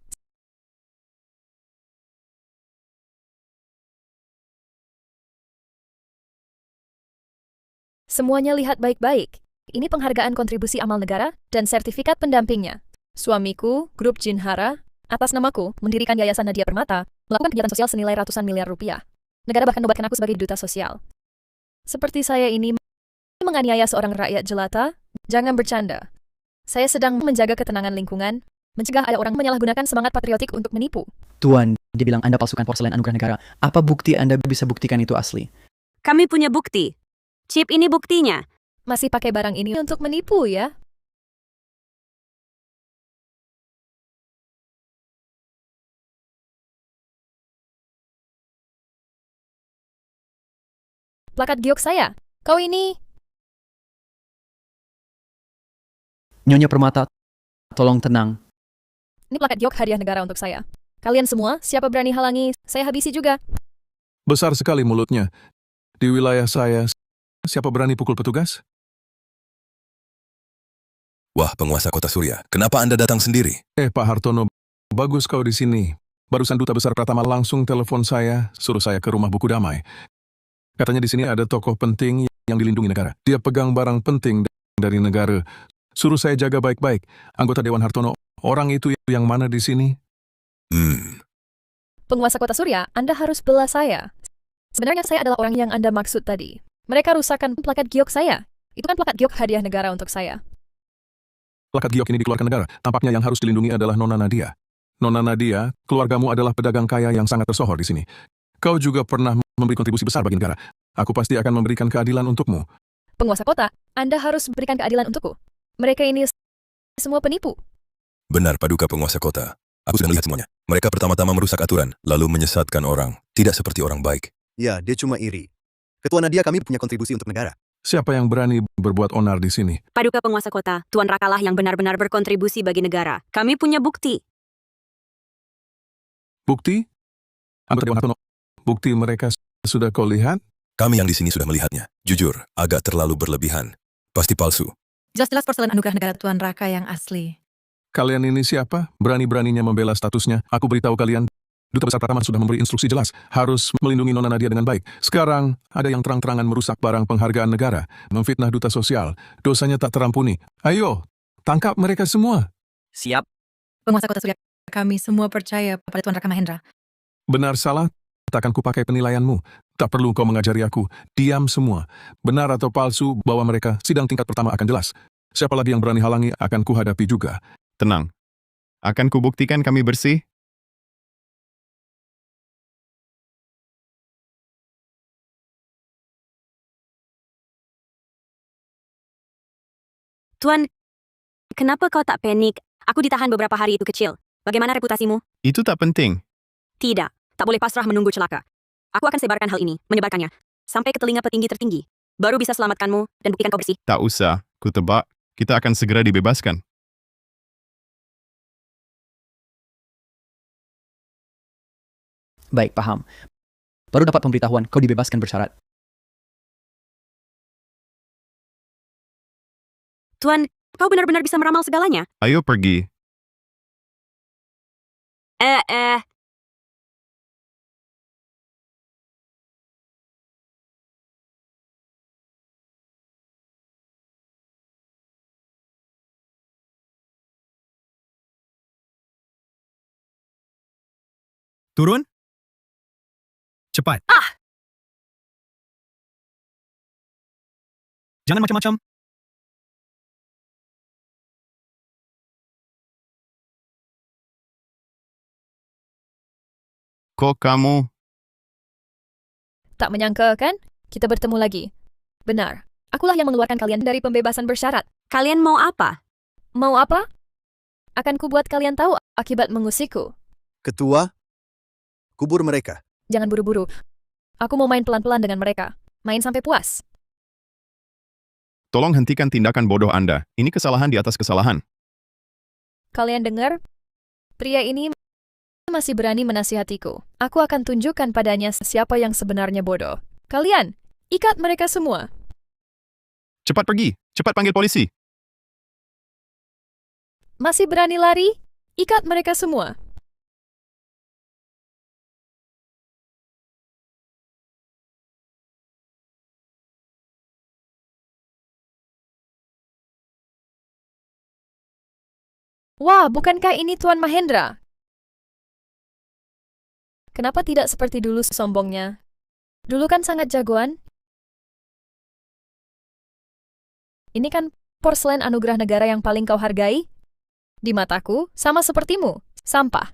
Semuanya lihat baik-baik. Ini penghargaan kontribusi amal negara dan sertifikat pendampingnya. Suamiku, Grup Jinhara, atas namaku, mendirikan Yayasan Nadia Permata, melakukan kegiatan sosial senilai ratusan miliar rupiah. Negara bahkan nobatkan aku sebagai duta sosial. Seperti saya ini menganiaya seorang rakyat jelata, jangan bercanda. Saya sedang menjaga ketenangan lingkungan, mencegah ada orang menyalahgunakan semangat patriotik untuk menipu. Tuan, dibilang Anda palsukan porselen anugerah negara. Apa bukti Anda bisa buktikan itu asli? Kami punya bukti. Chip ini buktinya. Masih pakai barang ini untuk menipu ya? Plakat giok saya. Kau ini... Nyonya Permata, tolong tenang. Ini plakat giok hadiah negara untuk saya. Kalian semua, siapa berani halangi, saya habisi juga. Besar sekali mulutnya. Di wilayah saya, siapa berani pukul petugas? Wah, penguasa kota Surya, kenapa Anda datang sendiri? Pak Hartono, bagus kau di sini. Barusan Duta Besar Pratama langsung telepon saya, suruh saya ke rumah buku damai. Katanya di sini ada tokoh penting yang dilindungi negara. Dia pegang barang penting dari negara. Suruh saya jaga baik-baik. Anggota Dewan Hartono, orang itu yang mana di sini? Penguasa kota Surya, Anda harus bela saya. Sebenarnya saya adalah orang yang Anda maksud tadi. Mereka rusakkan plakat giok saya. Itu kan plakat giok hadiah negara untuk saya. Plakat giok ini dikeluarkan negara. Tampaknya yang harus dilindungi adalah Nona Nadia. Nona Nadia, keluargamu adalah pedagang kaya yang sangat tersohor di sini. Kau juga pernah memberi kontribusi besar bagi negara. Aku pasti akan memberikan keadilan untukmu. Penguasa kota, Anda harus berikan keadilan untukku. Mereka ini semua penipu. Benar, Paduka Penguasa Kota. Aku sudah melihat semuanya. Mereka pertama-tama merusak aturan, lalu menyesatkan orang. Tidak seperti orang baik. Ya, dia cuma iri. Ketua Nadia, kami punya kontribusi untuk negara. Siapa yang berani berbuat onar di sini? Paduka penguasa kota, Tuan Rakalah yang benar-benar berkontribusi bagi negara. Kami punya bukti. Bukti? Anggota Dewan Hartono, bukti mereka sudah kau lihat? Kami yang di sini sudah melihatnya. Jujur, agak terlalu berlebihan. Pasti palsu. Jelas-jelas porselen anugerah negara Tuan Raka yang asli. Kalian ini siapa? Berani-beraninya membela statusnya. Aku beritahu kalian, Duta Besar Pratama sudah memberi instruksi jelas, harus melindungi Nona Nadia dengan baik. Sekarang, ada yang terang-terangan merusak barang penghargaan negara, memfitnah duta sosial. Dosanya tak terampuni. Ayo, tangkap mereka semua. Siap. Penguasa kota Surya, kami semua percaya pada Tuan Raka Mahendra. Benar salah, takkan kupakai penilaianmu. Tak perlu kau mengajari aku. Diam semua. Benar atau palsu, bawa mereka sidang tingkat pertama akan jelas. Siapa lagi yang berani halangi akan kuhadapi juga. Tenang. Akan kubuktikan kami bersih. Tuan, kenapa kau tak panik? Aku ditahan beberapa hari itu kecil. Bagaimana reputasimu? Itu tak penting. Tidak, tak boleh pasrah menunggu celaka. Aku akan sebarkan hal ini, menyebarkannya, sampai ke telinga petinggi tertinggi. Baru bisa selamatkanmu dan buktikan kau bersih. Tak usah. Ku tebak, kita akan segera dibebaskan. Baik, paham. Baru dapat pemberitahuan kau dibebaskan bersyarat. Tuan, kau benar-benar bisa meramal segalanya? Ayo pergi. Turun. Cepat. Jangan macam-macam. Kok kamu? Tak menyangka kan? Kita bertemu lagi. Benar. Akulah yang mengeluarkan kalian dari pembebasan bersyarat. Kalian mau apa? Mau apa? Akan kubuat kalian tahu akibat mengusikku. Ketua, kubur mereka. Jangan buru-buru. Aku mau main pelan-pelan dengan mereka. Main sampai puas. Tolong hentikan tindakan bodoh Anda. Ini kesalahan di atas kesalahan. Kalian dengar? Pria ini masih berani menasihatiku. Aku akan tunjukkan padanya siapa yang sebenarnya bodoh. Kalian, ikat mereka semua. Cepat pergi. Cepat panggil polisi. Masih berani lari? Ikat mereka semua. Wah, bukankah ini Tuan Mahendra? Kenapa tidak seperti dulu sombongnya? Dulu kan sangat jagoan. Ini kan porselen anugerah negara yang paling kau hargai? Di mataku, sama sepertimu, sampah.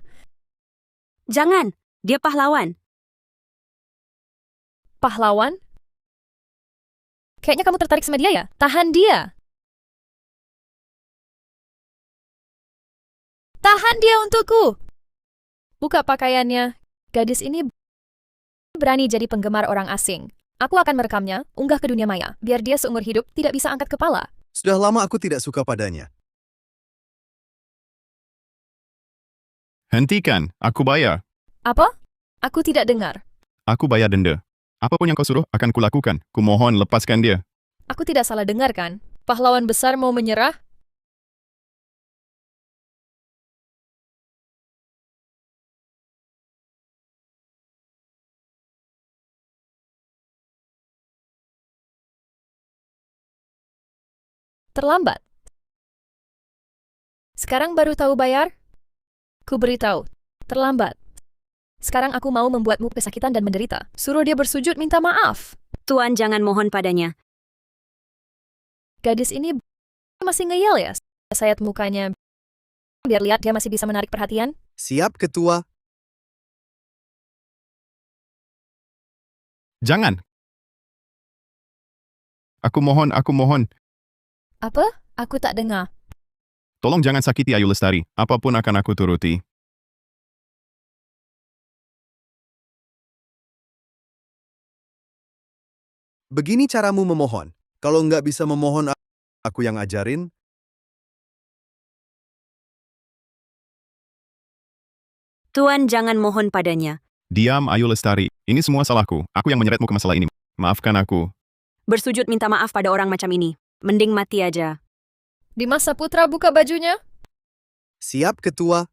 Jangan, dia pahlawan. Pahlawan? Kayaknya kamu tertarik sama dia ya? Tahan dia! Tahan dia untukku! Buka pakaiannya. Gadis ini berani jadi penggemar orang asing. Aku akan merekamnya, unggah ke dunia maya, biar dia seumur hidup tidak bisa angkat kepala. Sudah lama aku tidak suka padanya. Hentikan. Aku bayar. Apa? Aku tidak dengar. Aku bayar denda. Apapun yang kau suruh akan kulakukan. Kumohon lepaskan dia. Aku tidak salah dengar kan? Pahlawan besar mau menyerah? Terlambat. Sekarang baru tahu bayar? Ku beritahu, terlambat. Sekarang aku mau membuatmu kesakitan dan menderita. Suruh dia bersujud minta maaf. Tuan jangan mohon padanya. Gadis ini masih ngeyel ya? Sayat mukanya. Biar lihat dia masih bisa menarik perhatian. Siap, Ketua. Jangan. Aku mohon. Apa? Aku tak dengar. Tolong jangan sakiti Ayu Lestari. Apapun akan aku turuti. Begini caramu memohon. Kalau nggak bisa memohon, aku yang ajarin. Tuan jangan mohon padanya. Diam, Ayu Lestari. Ini semua salahku. Aku yang menyeretmu ke masalah ini. Maafkan aku. Bersujud minta maaf pada orang macam ini. Mending mati aja. Dimas Saputra buka bajunya. Siap, Ketua.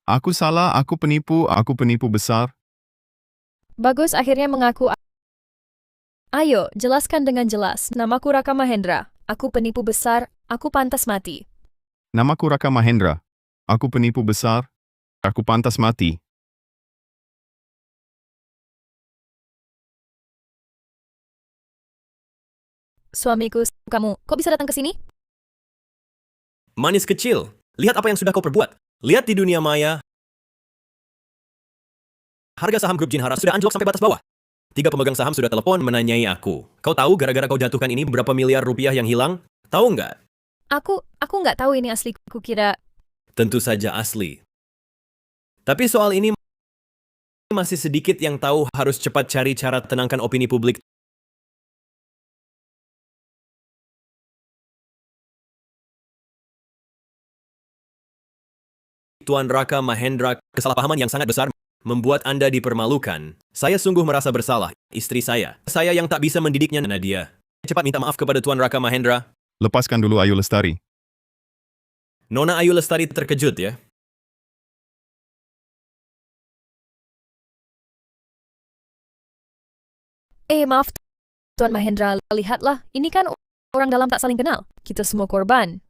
Aku salah, aku penipu besar. Bagus akhirnya mengaku. Ayo, jelaskan dengan jelas. Namaku Raka Mahendra. Aku penipu besar. Aku pantas mati. Namaku Raka Mahendra. Aku penipu besar. Aku pantas mati. Suamiku, kamu, kok bisa datang ke sini? Manis kecil, lihat apa yang sudah kau perbuat. Lihat di dunia maya, harga saham grup Jinhara sudah anjlok sampai batas bawah. 3 pemegang saham sudah telepon menanyai aku. Kau tahu gara-gara kau jatuhkan ini berapa miliar rupiah yang hilang? Tahu nggak? Aku nggak tahu ini asli. Kukira. Tentu saja asli. Tapi soal ini masih sedikit yang tahu, harus cepat cari cara tenangkan opini publik. Tuan Raka Mahendra, kesalahpahaman yang sangat besar membuat Anda dipermalukan. Saya sungguh merasa bersalah. Istri saya yang tak bisa mendidiknya, Nadia. Cepat minta maaf kepada Tuan Raka Mahendra. Lepaskan dulu Ayu Lestari. Nona Ayu Lestari terkejut ya. Maaf, Tuan Mahendra, lihatlah, ini kan orang dalam tak saling kenal. Kita semua korban.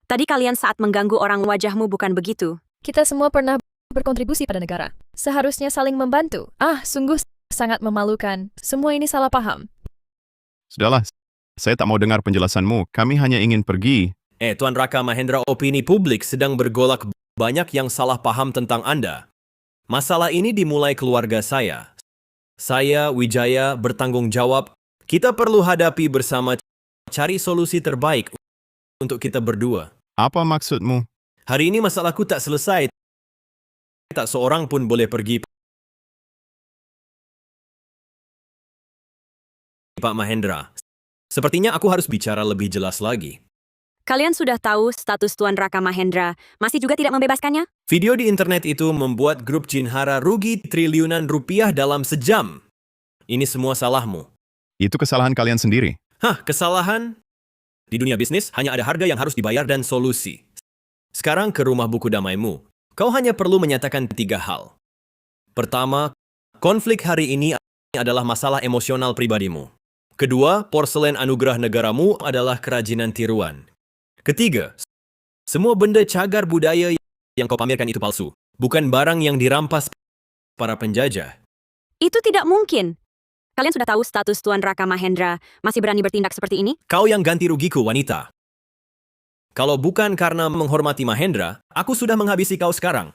Tadi kalian saat mengganggu orang, wajahmu bukan begitu. Kita semua pernah berkontribusi pada negara. Seharusnya saling membantu. Sungguh sangat memalukan. Semua ini salah paham. Sudahlah, saya tak mau dengar penjelasanmu. Kami hanya ingin pergi. Tuan Raka Mahendra, opini publik sedang bergolak. Banyak yang salah paham tentang Anda. Masalah ini dimulai keluarga saya. Saya, Wijaya, bertanggung jawab. Kita perlu hadapi bersama, cari solusi terbaik untuk kita berdua. Apa maksudmu? Hari ini masalahku tak selesai. Tak seorang pun boleh pergi. Pak Mahendra, sepertinya aku harus bicara lebih jelas lagi. Kalian sudah tahu status Tuan Raka Mahendra, masih juga tidak membebaskannya? Video di internet itu membuat grup Jinhara rugi triliunan rupiah dalam sejam. Ini semua salahmu. Itu kesalahan kalian sendiri. Kesalahan? Di dunia bisnis, hanya ada harga yang harus dibayar dan solusi. Sekarang ke rumah buku damaimu. Kau hanya perlu menyatakan 3 hal. Pertama, konflik hari ini adalah masalah emosional pribadimu. Kedua, porselen anugerah negaramu adalah kerajinan tiruan. Ketiga, semua benda cagar budaya yang kau pamerkan itu palsu. Bukan barang yang dirampas para penjajah. Itu tidak mungkin. Kalian sudah tahu status Tuan Raka Mahendra, masih berani bertindak seperti ini? Kau yang ganti rugiku, wanita. Kalau bukan karena menghormati Mahendra, aku sudah menghabisi kau sekarang.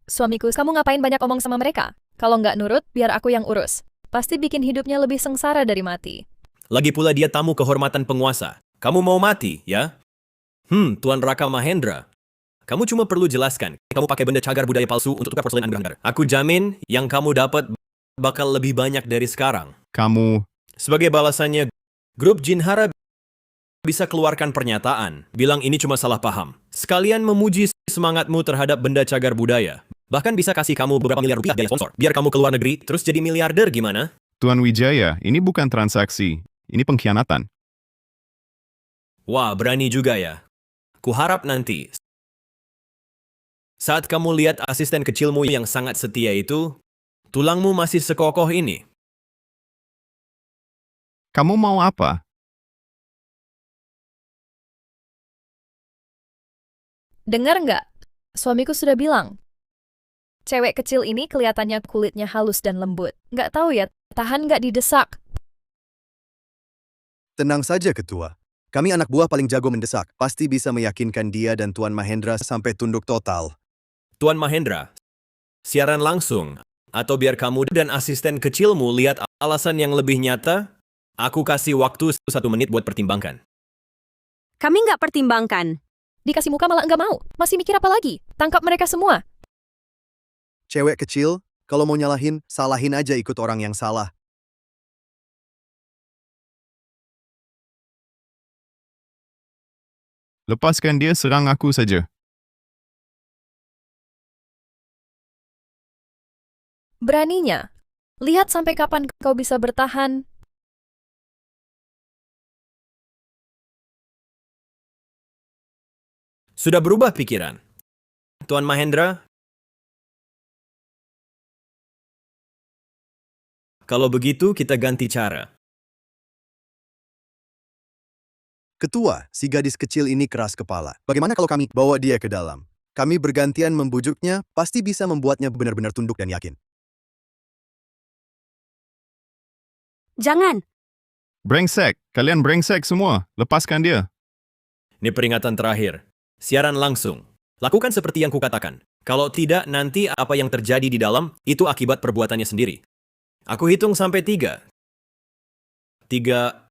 Suamiku, kamu ngapain banyak omong sama mereka? Kalau nggak nurut, biar aku yang urus. Pasti bikin hidupnya lebih sengsara dari mati. Lagi pula dia tamu kehormatan penguasa. Kamu mau mati, ya? Tuan Raka Mahendra. Kamu cuma perlu jelaskan, kamu pakai benda cagar budaya palsu untuk tukar porselen anugerah negara. Aku jamin yang kamu dapat bakal lebih banyak dari sekarang. Kamu... Sebagai balasannya, grup Jinhara bisa keluarkan pernyataan, bilang ini cuma salah paham. Sekalian memuji semangatmu terhadap benda cagar budaya. Bahkan bisa kasih kamu beberapa miliar rupiah biaya sponsor. Biar kamu keluar negeri, terus jadi miliarder gimana? Tuan Wijaya, ini bukan transaksi. Ini pengkhianatan. Wah, berani juga ya. Kuharap nanti, saat kamu lihat asisten kecilmu yang sangat setia itu, tulangmu masih sekokoh ini. Kamu mau apa? Dengar nggak? Suamiku sudah bilang. Cewek kecil ini kelihatannya kulitnya halus dan lembut. Nggak tahu ya, tahan nggak didesak. Tenang saja, Ketua. Kami anak buah paling jago mendesak. Pasti bisa meyakinkan dia dan Tuan Mahendra sampai tunduk total. Tuan Mahendra, siaran langsung, atau biar kamu dan asisten kecilmu lihat alasan yang lebih nyata, aku kasih waktu 1 menit buat pertimbangkan. Kami nggak pertimbangkan. Dikasih muka malah nggak mau. Masih mikir apa lagi? Tangkap mereka semua. Cewek kecil, Kalau mau nyalahin, salahin aja ikut orang yang salah. Lepaskan dia, serang aku saja. Beraninya. Lihat sampai kapan kau bisa bertahan. Sudah berubah pikiran. Tuan Mahendra? Kalau begitu, kita ganti cara. Ketua, si gadis kecil ini keras kepala. Bagaimana kalau kami bawa dia ke dalam? Kami bergantian membujuknya, pasti bisa membuatnya benar-benar tunduk dan yakin. Jangan. Brengsek, kalian brengsek semua. Lepaskan dia. Ini peringatan terakhir. Siaran langsung. Lakukan seperti yang kukatakan. Kalau tidak, nanti apa yang terjadi di dalam, itu akibat perbuatannya sendiri. Aku hitung sampai 3. 3.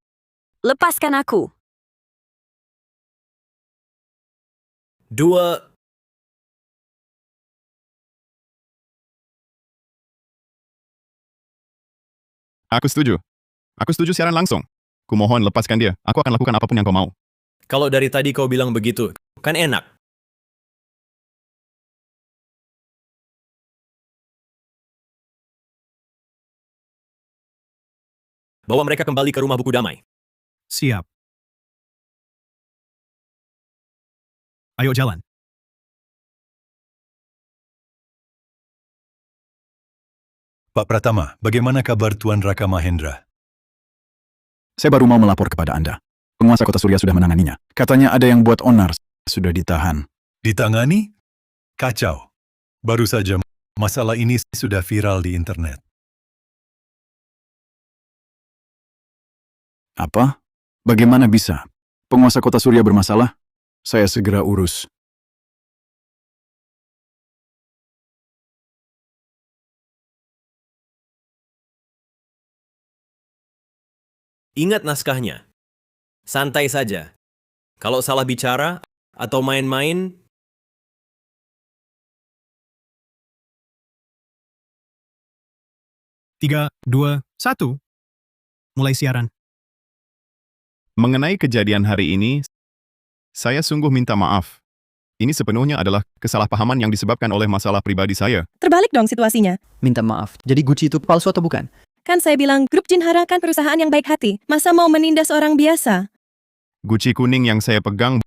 Lepaskan aku. 2. Aku setuju. Aku setuju siaran langsung. Kumohon lepaskan dia. Aku akan lakukan apapun yang kau mau. Kalau dari tadi kau bilang begitu, kan enak. Bawa mereka kembali ke rumah buku damai. Siap. Ayo jalan. Pak Pratama, bagaimana kabar Tuan Raka Mahendra? Saya baru mau melapor kepada Anda. Penguasa Kota Surya sudah menanganinya. Katanya ada yang buat onar, sudah ditahan. Ditangani? Kacau. Baru saja masalah ini sudah viral di internet. Apa? Bagaimana bisa? Penguasa Kota Surya bermasalah? Saya segera urus. Ingat naskahnya. Santai saja. Kalau salah bicara atau main-main, Tiga, 2, 1. Mulai siaran. Mengenai kejadian hari ini, saya sungguh minta maaf. Ini sepenuhnya adalah kesalahpahaman yang disebabkan oleh masalah pribadi saya. Terbalik dong situasinya. Minta maaf. Jadi Gucci itu palsu atau bukan? Kan saya bilang grup Jinhara kan perusahaan yang baik hati. Masa mau menindas orang biasa? Gucci kuning yang saya pegang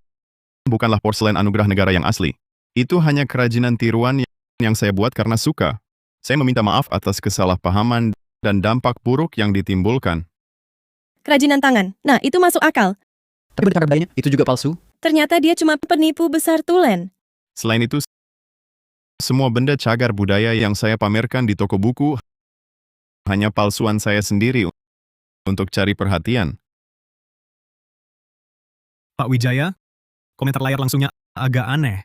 bukanlah porselen anugerah negara yang asli. Itu hanya kerajinan tiruan yang saya buat karena suka. Saya meminta maaf atas kesalahpahaman dan dampak buruk yang ditimbulkan. Kerajinan tangan. Nah, itu masuk akal. Tapi benda cagar budayanya itu juga palsu. Ternyata dia cuma penipu besar tulen. Selain itu, semua benda cagar budaya yang saya pamerkan di toko buku hanya palsuan saya sendiri untuk cari perhatian. Pak Wijaya, komentar layar langsungnya agak aneh.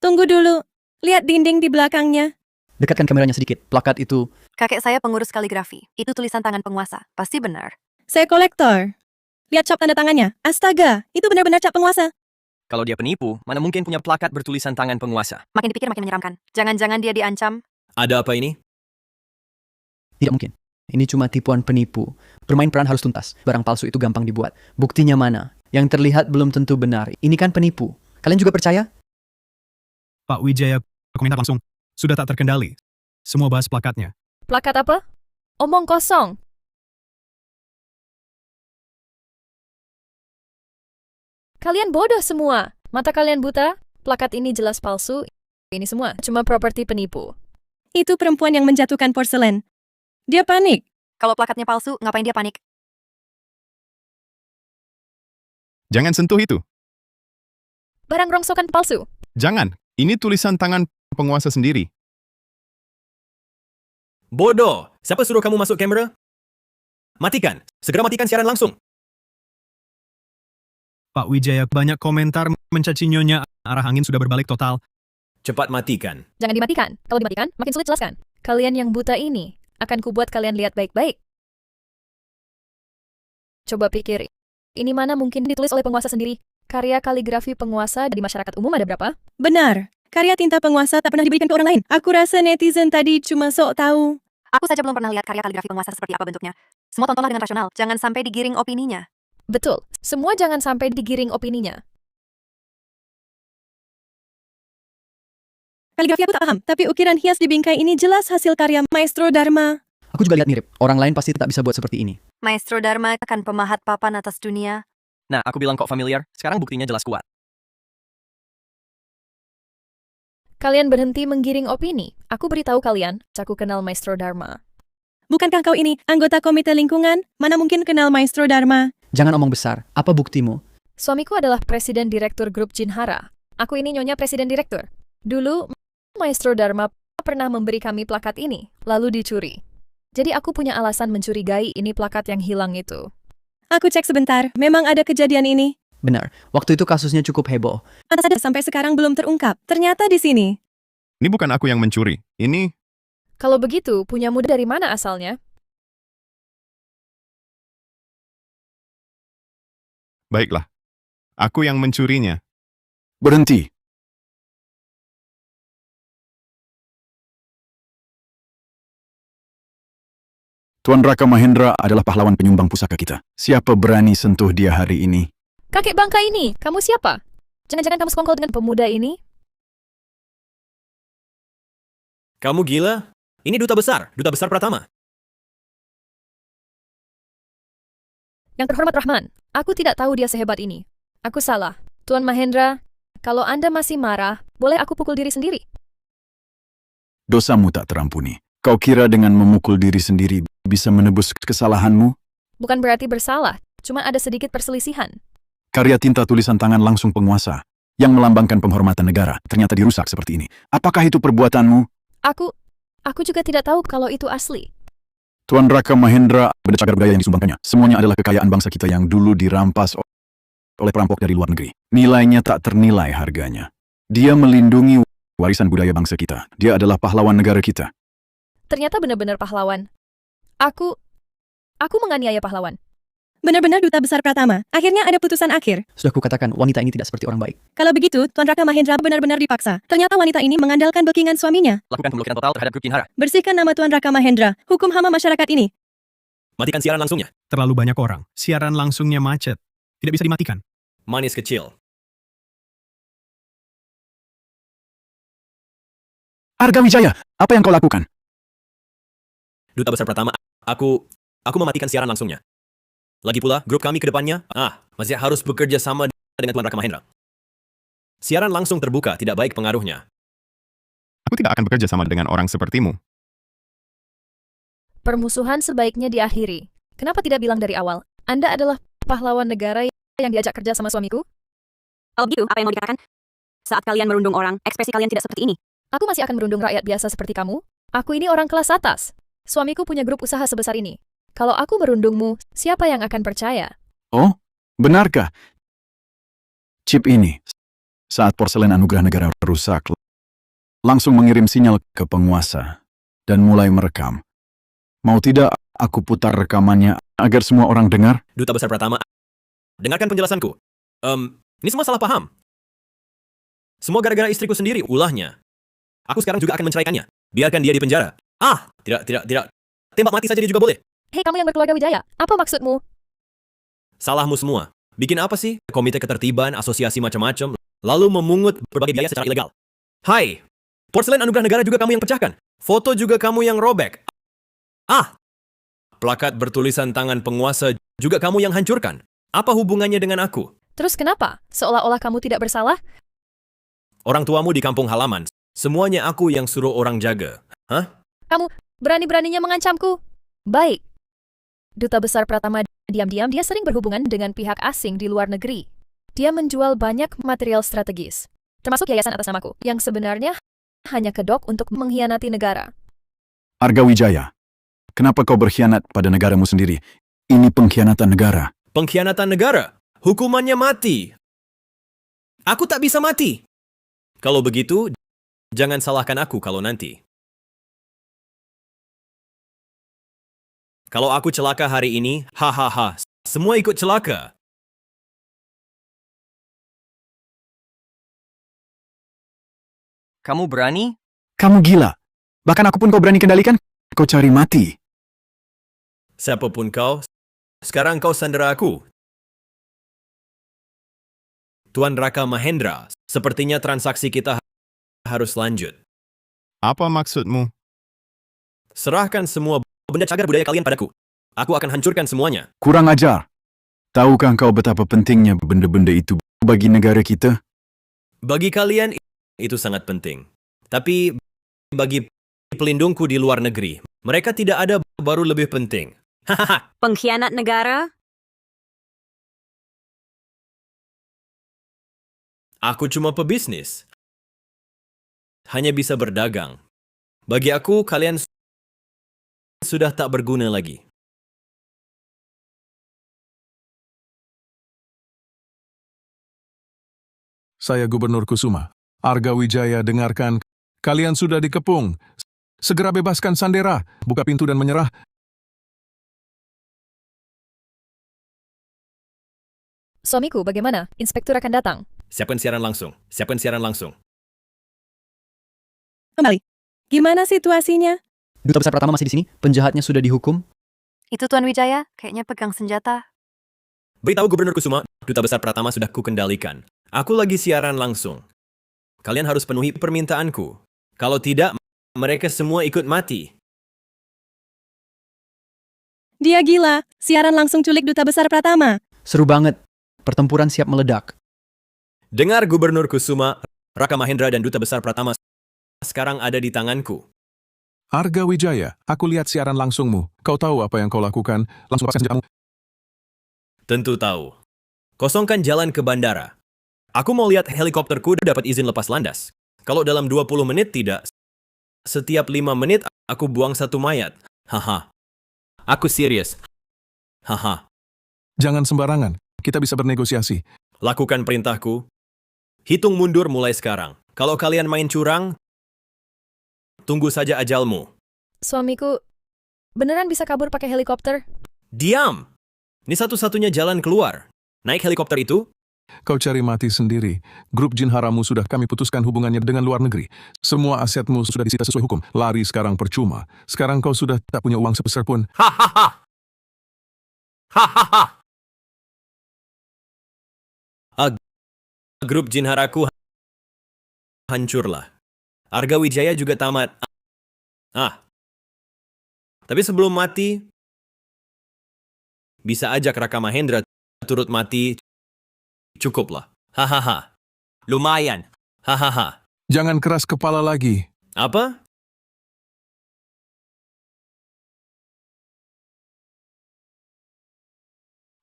Tunggu dulu. Lihat dinding di belakangnya. Dekatkan kameranya sedikit. Plakat itu. Kakek saya pengurus kaligrafi. Itu tulisan tangan penguasa. Pasti benar. Saya kolektor. Lihat cap tanda tangannya. Astaga, itu benar-benar cap penguasa. Kalau dia penipu, mana mungkin punya plakat bertulisan tangan penguasa? Makin dipikir makin menyeramkan. Jangan-jangan dia diancam. Ada apa ini? Tidak mungkin. Ini cuma tipuan penipu. Bermain peran harus tuntas. Barang palsu itu gampang dibuat. Buktinya mana? Yang terlihat belum tentu benar. Ini kan penipu. Kalian juga percaya? Pak Wijaya, komentar langsung. Sudah tak terkendali. Semua bahas plakatnya. Plakat apa? Omong kosong. Kalian bodoh semua. Mata kalian buta? Plakat ini jelas palsu. Ini semua cuma properti penipu. Itu perempuan yang menjatuhkan porselen. Dia panik. Kalau plakatnya palsu, ngapain dia panik? Jangan sentuh itu. Barang rongsokan palsu. Jangan. Ini tulisan tangan penguasa sendiri. Bodoh! Siapa suruh kamu masuk kamera? Matikan! Segera matikan siaran langsung! Pak Wijaya, banyak komentar mencaci nyonya. Arah angin sudah berbalik total. Cepat matikan. Jangan dimatikan. Kalau dimatikan, makin sulit jelaskan. Kalian yang buta ini, akan kubuat kalian lihat baik-baik. Coba pikir, ini mana mungkin ditulis oleh penguasa sendiri? Karya kaligrafi penguasa di masyarakat umum ada berapa? Benar. Karya tinta penguasa tak pernah diberikan ke orang lain. Aku rasa netizen tadi cuma sok tahu. Aku saja belum pernah lihat karya kaligrafi penguasa seperti apa bentuknya. Semua tontonlah dengan rasional, jangan sampai digiring opininya. Betul, semua jangan sampai digiring opininya. Kaligrafi aku tak paham, tapi ukiran hias di bingkai ini jelas hasil karya Maestro Dharma. Aku juga lihat mirip. Orang lain pasti tak bisa buat seperti ini. Maestro Dharma akan pemahat papan atas dunia. Nah, aku bilang kok familiar, sekarang buktinya jelas kuat. Kalian berhenti menggiring opini. Aku beritahu kalian, aku kenal Maestro Dharma. Bukankah kau ini anggota komite lingkungan? Mana mungkin kenal Maestro Dharma? Jangan omong besar. Apa buktimu? Suamiku adalah presiden direktur grup Jinhara. Aku ini nyonya presiden direktur. Dulu, Maestro Dharma pernah memberi kami plakat ini, lalu dicuri. Jadi aku punya alasan mencurigai ini plakat yang hilang itu. Aku cek sebentar, memang ada kejadian ini. Benar, waktu itu kasusnya cukup heboh. Pantas saja sampai sekarang belum terungkap. Ternyata di sini. Ini bukan aku yang mencuri. Ini Kalau begitu, punyamu dari mana asalnya? baiklah. Aku yang mencurinya. Berhenti. Tuan Raka Mahendra adalah pahlawan penyumbang pusaka kita. Siapa berani sentuh dia hari ini? Kakek bangka ini, kamu siapa? Jangan-jangan kamu sekongkol dengan pemuda ini? Kamu gila? Ini duta besar Pratama. Yang terhormat Rahman, aku tidak tahu dia sehebat ini. Aku salah. Tuan Mahendra, kalau Anda masih marah, boleh aku pukul diri sendiri? Dosamu tak terampuni. Kau kira dengan memukul diri sendiri bisa menebus kesalahanmu? Bukan berarti bersalah, cuma ada sedikit perselisihan. Karya tinta tulisan tangan langsung penguasa yang melambangkan penghormatan negara ternyata dirusak seperti ini. Apakah itu perbuatanmu? Aku juga tidak tahu kalau itu asli. Tuan Raka Mahendra, benda cagar budaya yang disumbangkannya. Semuanya adalah kekayaan bangsa kita yang dulu dirampas oleh perampok dari luar negeri. Nilainya tak ternilai harganya. Dia melindungi warisan budaya bangsa kita. Dia adalah pahlawan negara kita. Ternyata benar-benar pahlawan. Aku menganiaya pahlawan. Benar-benar duta besar Pratama. Akhirnya ada putusan akhir. Sudah kukatakan, wanita ini tidak seperti orang baik. Kalau begitu, Tuan Raka Mahendra benar-benar dipaksa. Ternyata wanita ini mengandalkan backingan suaminya. Lakukan pemblokiran total terhadap grup Jinhara. Bersihkan nama Tuan Raka Mahendra. Hukum hama masyarakat ini. Matikan siaran langsungnya. Terlalu banyak orang. Siaran langsungnya macet. Tidak bisa dimatikan. Manis kecil. Arga Wijaya, apa yang kau lakukan? Duta besar Pratama, aku mematikan siaran langsungnya. Lagi pula, grup kami ke depannya, masih harus bekerja sama dengan Tuan Raka Mahendra. Siaran langsung terbuka, tidak baik pengaruhnya. Aku tidak akan bekerja sama dengan orang sepertimu. Permusuhan sebaiknya diakhiri. Kenapa tidak bilang dari awal? Anda adalah pahlawan negara yang diajak kerja sama suamiku? Kalau gitu, apa yang mau dikatakan? Saat kalian merundung orang, ekspresi kalian tidak seperti ini. Aku masih akan merundung rakyat biasa seperti kamu. Aku ini orang kelas atas. Suamiku punya grup usaha sebesar ini. Kalau aku merundungmu, siapa yang akan percaya? Oh, benarkah? Chip ini, saat porselen anugerah negara rusak, langsung mengirim sinyal ke penguasa dan mulai merekam. Mau tidak aku putar rekamannya agar semua orang dengar? Duta besar Pratama, dengarkan penjelasanku. Ini semua salah paham. Semua gara-gara istriku sendiri, ulahnya. Aku sekarang juga akan menceraikannya. Biarkan dia di penjara. Tidak. Tembak mati saja dia juga boleh. Hei, kamu yang berkeluarga Wijaya, apa maksudmu? Salahmu semua. Bikin apa sih? Komite ketertiban, asosiasi macam-macam, lalu memungut berbagai biaya secara ilegal. Hai, porselen anugerah negara juga kamu yang pecahkan. Foto juga kamu yang robek. Plakat bertulisan tangan penguasa juga kamu yang hancurkan. Apa hubungannya dengan aku? Terus kenapa? Seolah-olah kamu tidak bersalah? Orang tuamu di kampung halaman, semuanya aku yang suruh orang jaga. Kamu berani-beraninya mengancamku? Baik. Duta besar Pratama diam-diam dia sering berhubungan dengan pihak asing di luar negeri. Dia menjual banyak material strategis, termasuk yayasan atas namaku, yang sebenarnya hanya kedok untuk mengkhianati negara. Arga Wijaya, kenapa kau berkhianat pada negaramu sendiri? Ini pengkhianatan negara. Pengkhianatan negara? Hukumannya mati. Aku tak bisa mati. Kalau begitu, jangan salahkan aku kalau nanti. Kalau aku celaka hari ini, hahaha, semua ikut celaka. Kamu berani? Kamu gila. Bahkan aku pun kau berani kendalikan. Kau cari mati. Siapapun kau, sekarang kau sandera aku. Tuan Raka Mahendra, sepertinya transaksi kita harus lanjut. Apa maksudmu? Serahkan semua benda cagar budaya kalian padaku. Aku akan hancurkan semuanya. Kurang ajar. Tahukah kau betapa pentingnya benda-benda itu bagi negara kita? Bagi kalian, itu sangat penting. Tapi, bagi pelindungku di luar negeri, mereka tidak ada baru lebih penting. Hahaha. Pengkhianat negara? Aku cuma pebisnis. Hanya bisa berdagang. Bagi aku, kalian sudah tak berguna lagi. Saya Gubernur Kusuma. Arga Wijaya, dengarkan. Kalian sudah dikepung. Segera bebaskan Sandera. Buka pintu dan menyerah. Suamiku, bagaimana? Inspektur akan datang. Siapkan siaran langsung. Siapkan siaran langsung. Kembali. Gimana situasinya? Duta Besar Pratama masih di sini. Penjahatnya sudah dihukum. Itu Tuan Wijaya, kayaknya pegang senjata. Beritahu Gubernur Kusuma, Duta Besar Pratama sudah kukendalikan. Aku lagi siaran langsung. Kalian harus penuhi permintaanku. Kalau tidak, mereka semua ikut mati. Dia gila. Siaran langsung culik Duta Besar Pratama. Seru banget. Pertempuran siap meledak. Dengar Gubernur Kusuma, Raka Mahendra dan Duta Besar Pratama sekarang ada di tanganku. Arga Wijaya, aku lihat siaran langsungmu. Kau tahu apa yang kau lakukan. Langsung lepaskan senjatamu. Tentu tahu. Kosongkan jalan ke bandara. Aku mau lihat helikopterku dapat izin lepas landas. Kalau dalam 20 menit tidak, setiap 5 menit aku buang satu mayat. Haha. Aku serius. Haha. Jangan sembarangan. Kita bisa bernegosiasi. Lakukan perintahku. Hitung mundur mulai sekarang. Kalau kalian main curang, tunggu saja ajalmu. Suamiku, beneran bisa kabur pakai helikopter? Diam! Ini satu-satunya jalan keluar. Naik helikopter itu? Kau cari mati sendiri. Grup jin haramu sudah kami putuskan hubungannya dengan luar negeri. Semua asetmu sudah disita sesuai hukum. Lari sekarang percuma. Sekarang kau sudah tak punya uang sebesar pun. Hahaha! Hahaha! Grup jin haraku hancurlah. Arga Wijaya juga tamat. Tapi sebelum mati, bisa ajak Raka Mahendra turut mati. Cukuplah. Hahaha. Lumayan. Hahaha. Jangan keras kepala lagi. Apa?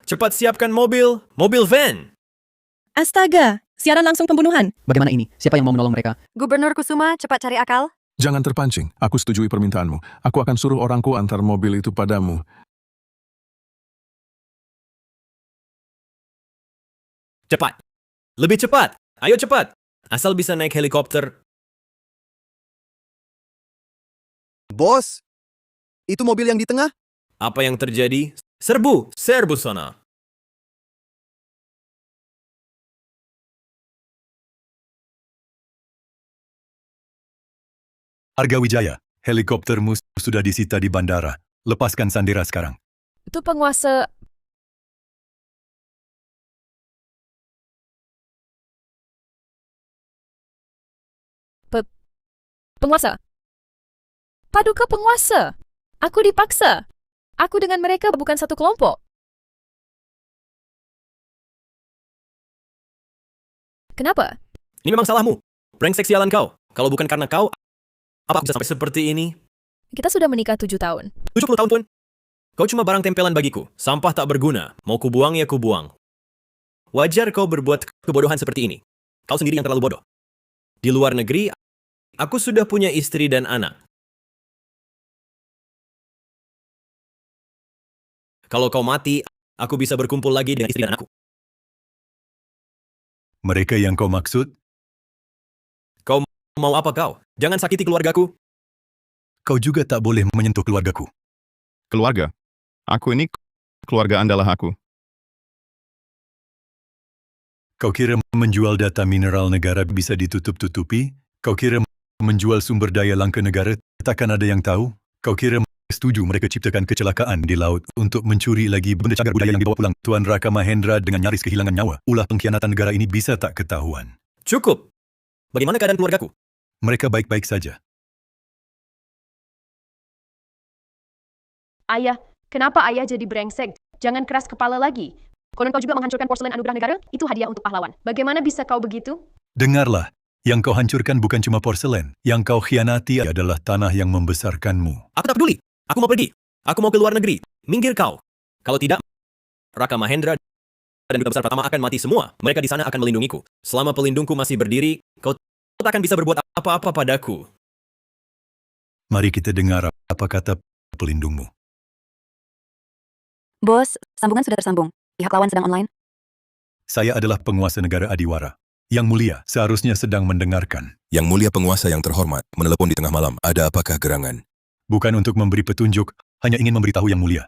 Cepat siapkan mobil van. Astaga, siaran langsung pembunuhan. Bagaimana ini? Siapa yang mau menolong mereka? Gubernur Kusuma, cepat cari akal. Jangan terpancing. Aku setujui permintaanmu. Aku akan suruh orangku antar mobil itu padamu. Cepat. Lebih cepat. Ayo cepat. Asal bisa naik helikopter. Bos, itu mobil yang di tengah? Apa yang terjadi? Serbu sana. Arga Wijaya, helikoptermu sudah disita di bandara. Lepaskan Sandera sekarang. Itu penguasa... Penguasa? Paduka penguasa? Aku dipaksa. Aku dengan mereka bukan satu kelompok. Kenapa? Ini memang salahmu. Brengsek sialan kau. Kalau bukan karena kau, apa aku bisa sampai seperti ini? Kita sudah menikah 7 tahun. 70 tahun pun. Kau cuma barang tempelan bagiku. Sampah tak berguna. Mau kubuang ya kubuang. Wajar kau berbuat kebodohan seperti ini. Kau sendiri yang terlalu bodoh. Di luar negeri, aku sudah punya istri dan anak. Kalau kau mati, aku bisa berkumpul lagi dengan istri dan anakku. Mereka yang kau maksud? Kau mau apa kau? Jangan sakiti keluargaku. Kau juga tak boleh menyentuh keluargaku. Keluarga? Aku ini keluarga andalah aku. Kau kira menjual data mineral negara bisa ditutup-tutupi? Kau kira menjual sumber daya langka negara, takkan ada yang tahu? Kau kira setuju mereka ciptakan kecelakaan di laut untuk mencuri lagi benda cagar budaya yang dibawa pulang Tuan Raka Mahendra dengan nyaris kehilangan nyawa? Ulah pengkhianatan negara ini bisa tak ketahuan? Cukup. Bagaimana keadaan keluargaku? Mereka baik-baik saja. Ayah, kenapa ayah jadi brengsek? Jangan keras kepala lagi. Konon kau juga menghancurkan porselen anugerah negara? Itu hadiah untuk pahlawan. Bagaimana bisa kau begitu? Dengarlah, yang kau hancurkan bukan cuma porselen. Yang kau khianati adalah tanah yang membesarkanmu. Aku tak peduli. Aku mau pergi. Aku mau ke luar negeri. Minggir kau. Kalau tidak, Raka Mahendra dan Duta Besar Pratama akan mati semua. Mereka di sana akan melindungiku. Selama pelindungku masih berdiri, kau tak akan bisa berbuat apa-apa padaku. Mari kita dengar apa kata pelindungmu. Bos, sambungan sudah tersambung. Pihak lawan sedang online. Saya adalah penguasa negara Adiwara. Yang mulia seharusnya sedang mendengarkan. Yang mulia penguasa yang terhormat, menelepon di tengah malam. Ada apakah gerangan? Bukan untuk memberi petunjuk, hanya ingin memberitahu yang mulia.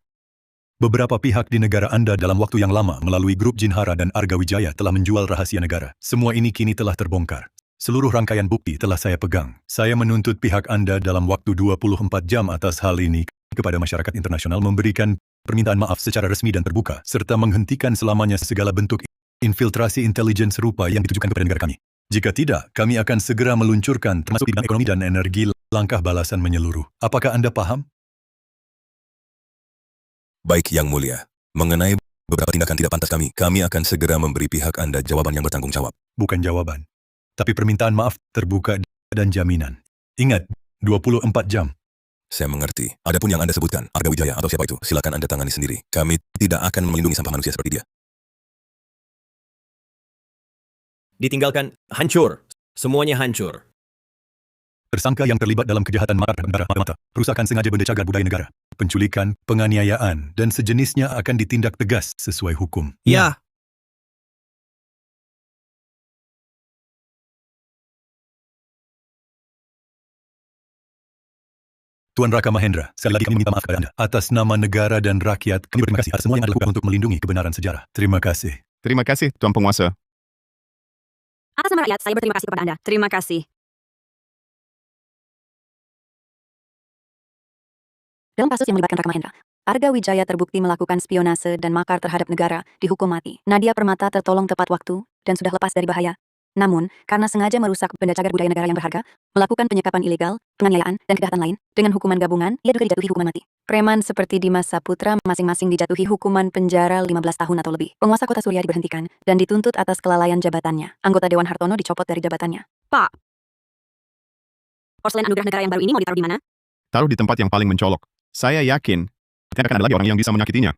Beberapa pihak di negara Anda dalam waktu yang lama melalui grup Jinhara dan Arga Wijaya telah menjual rahasia negara. Semua ini kini telah terbongkar. Seluruh rangkaian bukti telah saya pegang. Saya menuntut pihak Anda dalam waktu 24 jam atas hal ini kepada masyarakat internasional memberikan permintaan maaf secara resmi dan terbuka, serta menghentikan selamanya segala bentuk infiltrasi intelijen serupa yang ditujukan kepada negara kami. Jika tidak, kami akan segera meluncurkan, termasuk di bidang ekonomi dan energi, langkah balasan menyeluruh. Apakah Anda paham? Baik, Yang Mulia. Mengenai beberapa tindakan tidak pantas kami akan segera memberi pihak Anda jawaban yang bertanggung jawab. Bukan jawaban, tapi permintaan maaf terbuka dan jaminan. Ingat, 24 jam. Saya mengerti. Adapun yang Anda sebutkan, Arga Wijaya atau siapa itu, silakan Anda tangani sendiri. Kami tidak akan melindungi sampah manusia seperti dia. Ditinggalkan, hancur. Semuanya hancur. Tersangka yang terlibat dalam kejahatan makar terhadap mata, perusakan sengaja benda cagar budaya negara, penculikan, penganiayaan, dan sejenisnya akan ditindak tegas sesuai hukum. Ya. Tuan Raka Mahendra, sekali lagi kami minta maaf kepada Anda. Atas nama negara dan rakyat, kami berterima kasih atas semua yang Anda lakukan untuk melindungi kebenaran sejarah. Terima kasih. Terima kasih, Tuan Penguasa. Atas nama rakyat, saya berterima kasih kepada Anda. Terima kasih. Dalam kasus yang melibatkan Raka Mahendra, Arga Wijaya terbukti melakukan spionase dan makar terhadap negara, dihukum mati. Nadia Permata tertolong tepat waktu dan sudah lepas dari bahaya. Namun, karena sengaja merusak benda cagar budaya negara yang berharga, melakukan penyekapan ilegal, penganiayaan, dan kejahatan lain, dengan hukuman gabungan, ia juga dijatuhi hukuman mati. Preman seperti Dimas Saputra masing-masing dijatuhi hukuman penjara 15 tahun atau lebih. Penguasa Kota Surya diberhentikan dan dituntut atas kelalaian jabatannya. Anggota Dewan Hartono dicopot dari jabatannya. Pak, porselen anugerah negara yang baru ini mau ditaruh di mana? Taruh di tempat yang paling mencolok. Saya yakin, tidak akan ada lagi orang yang bisa menyakitinya.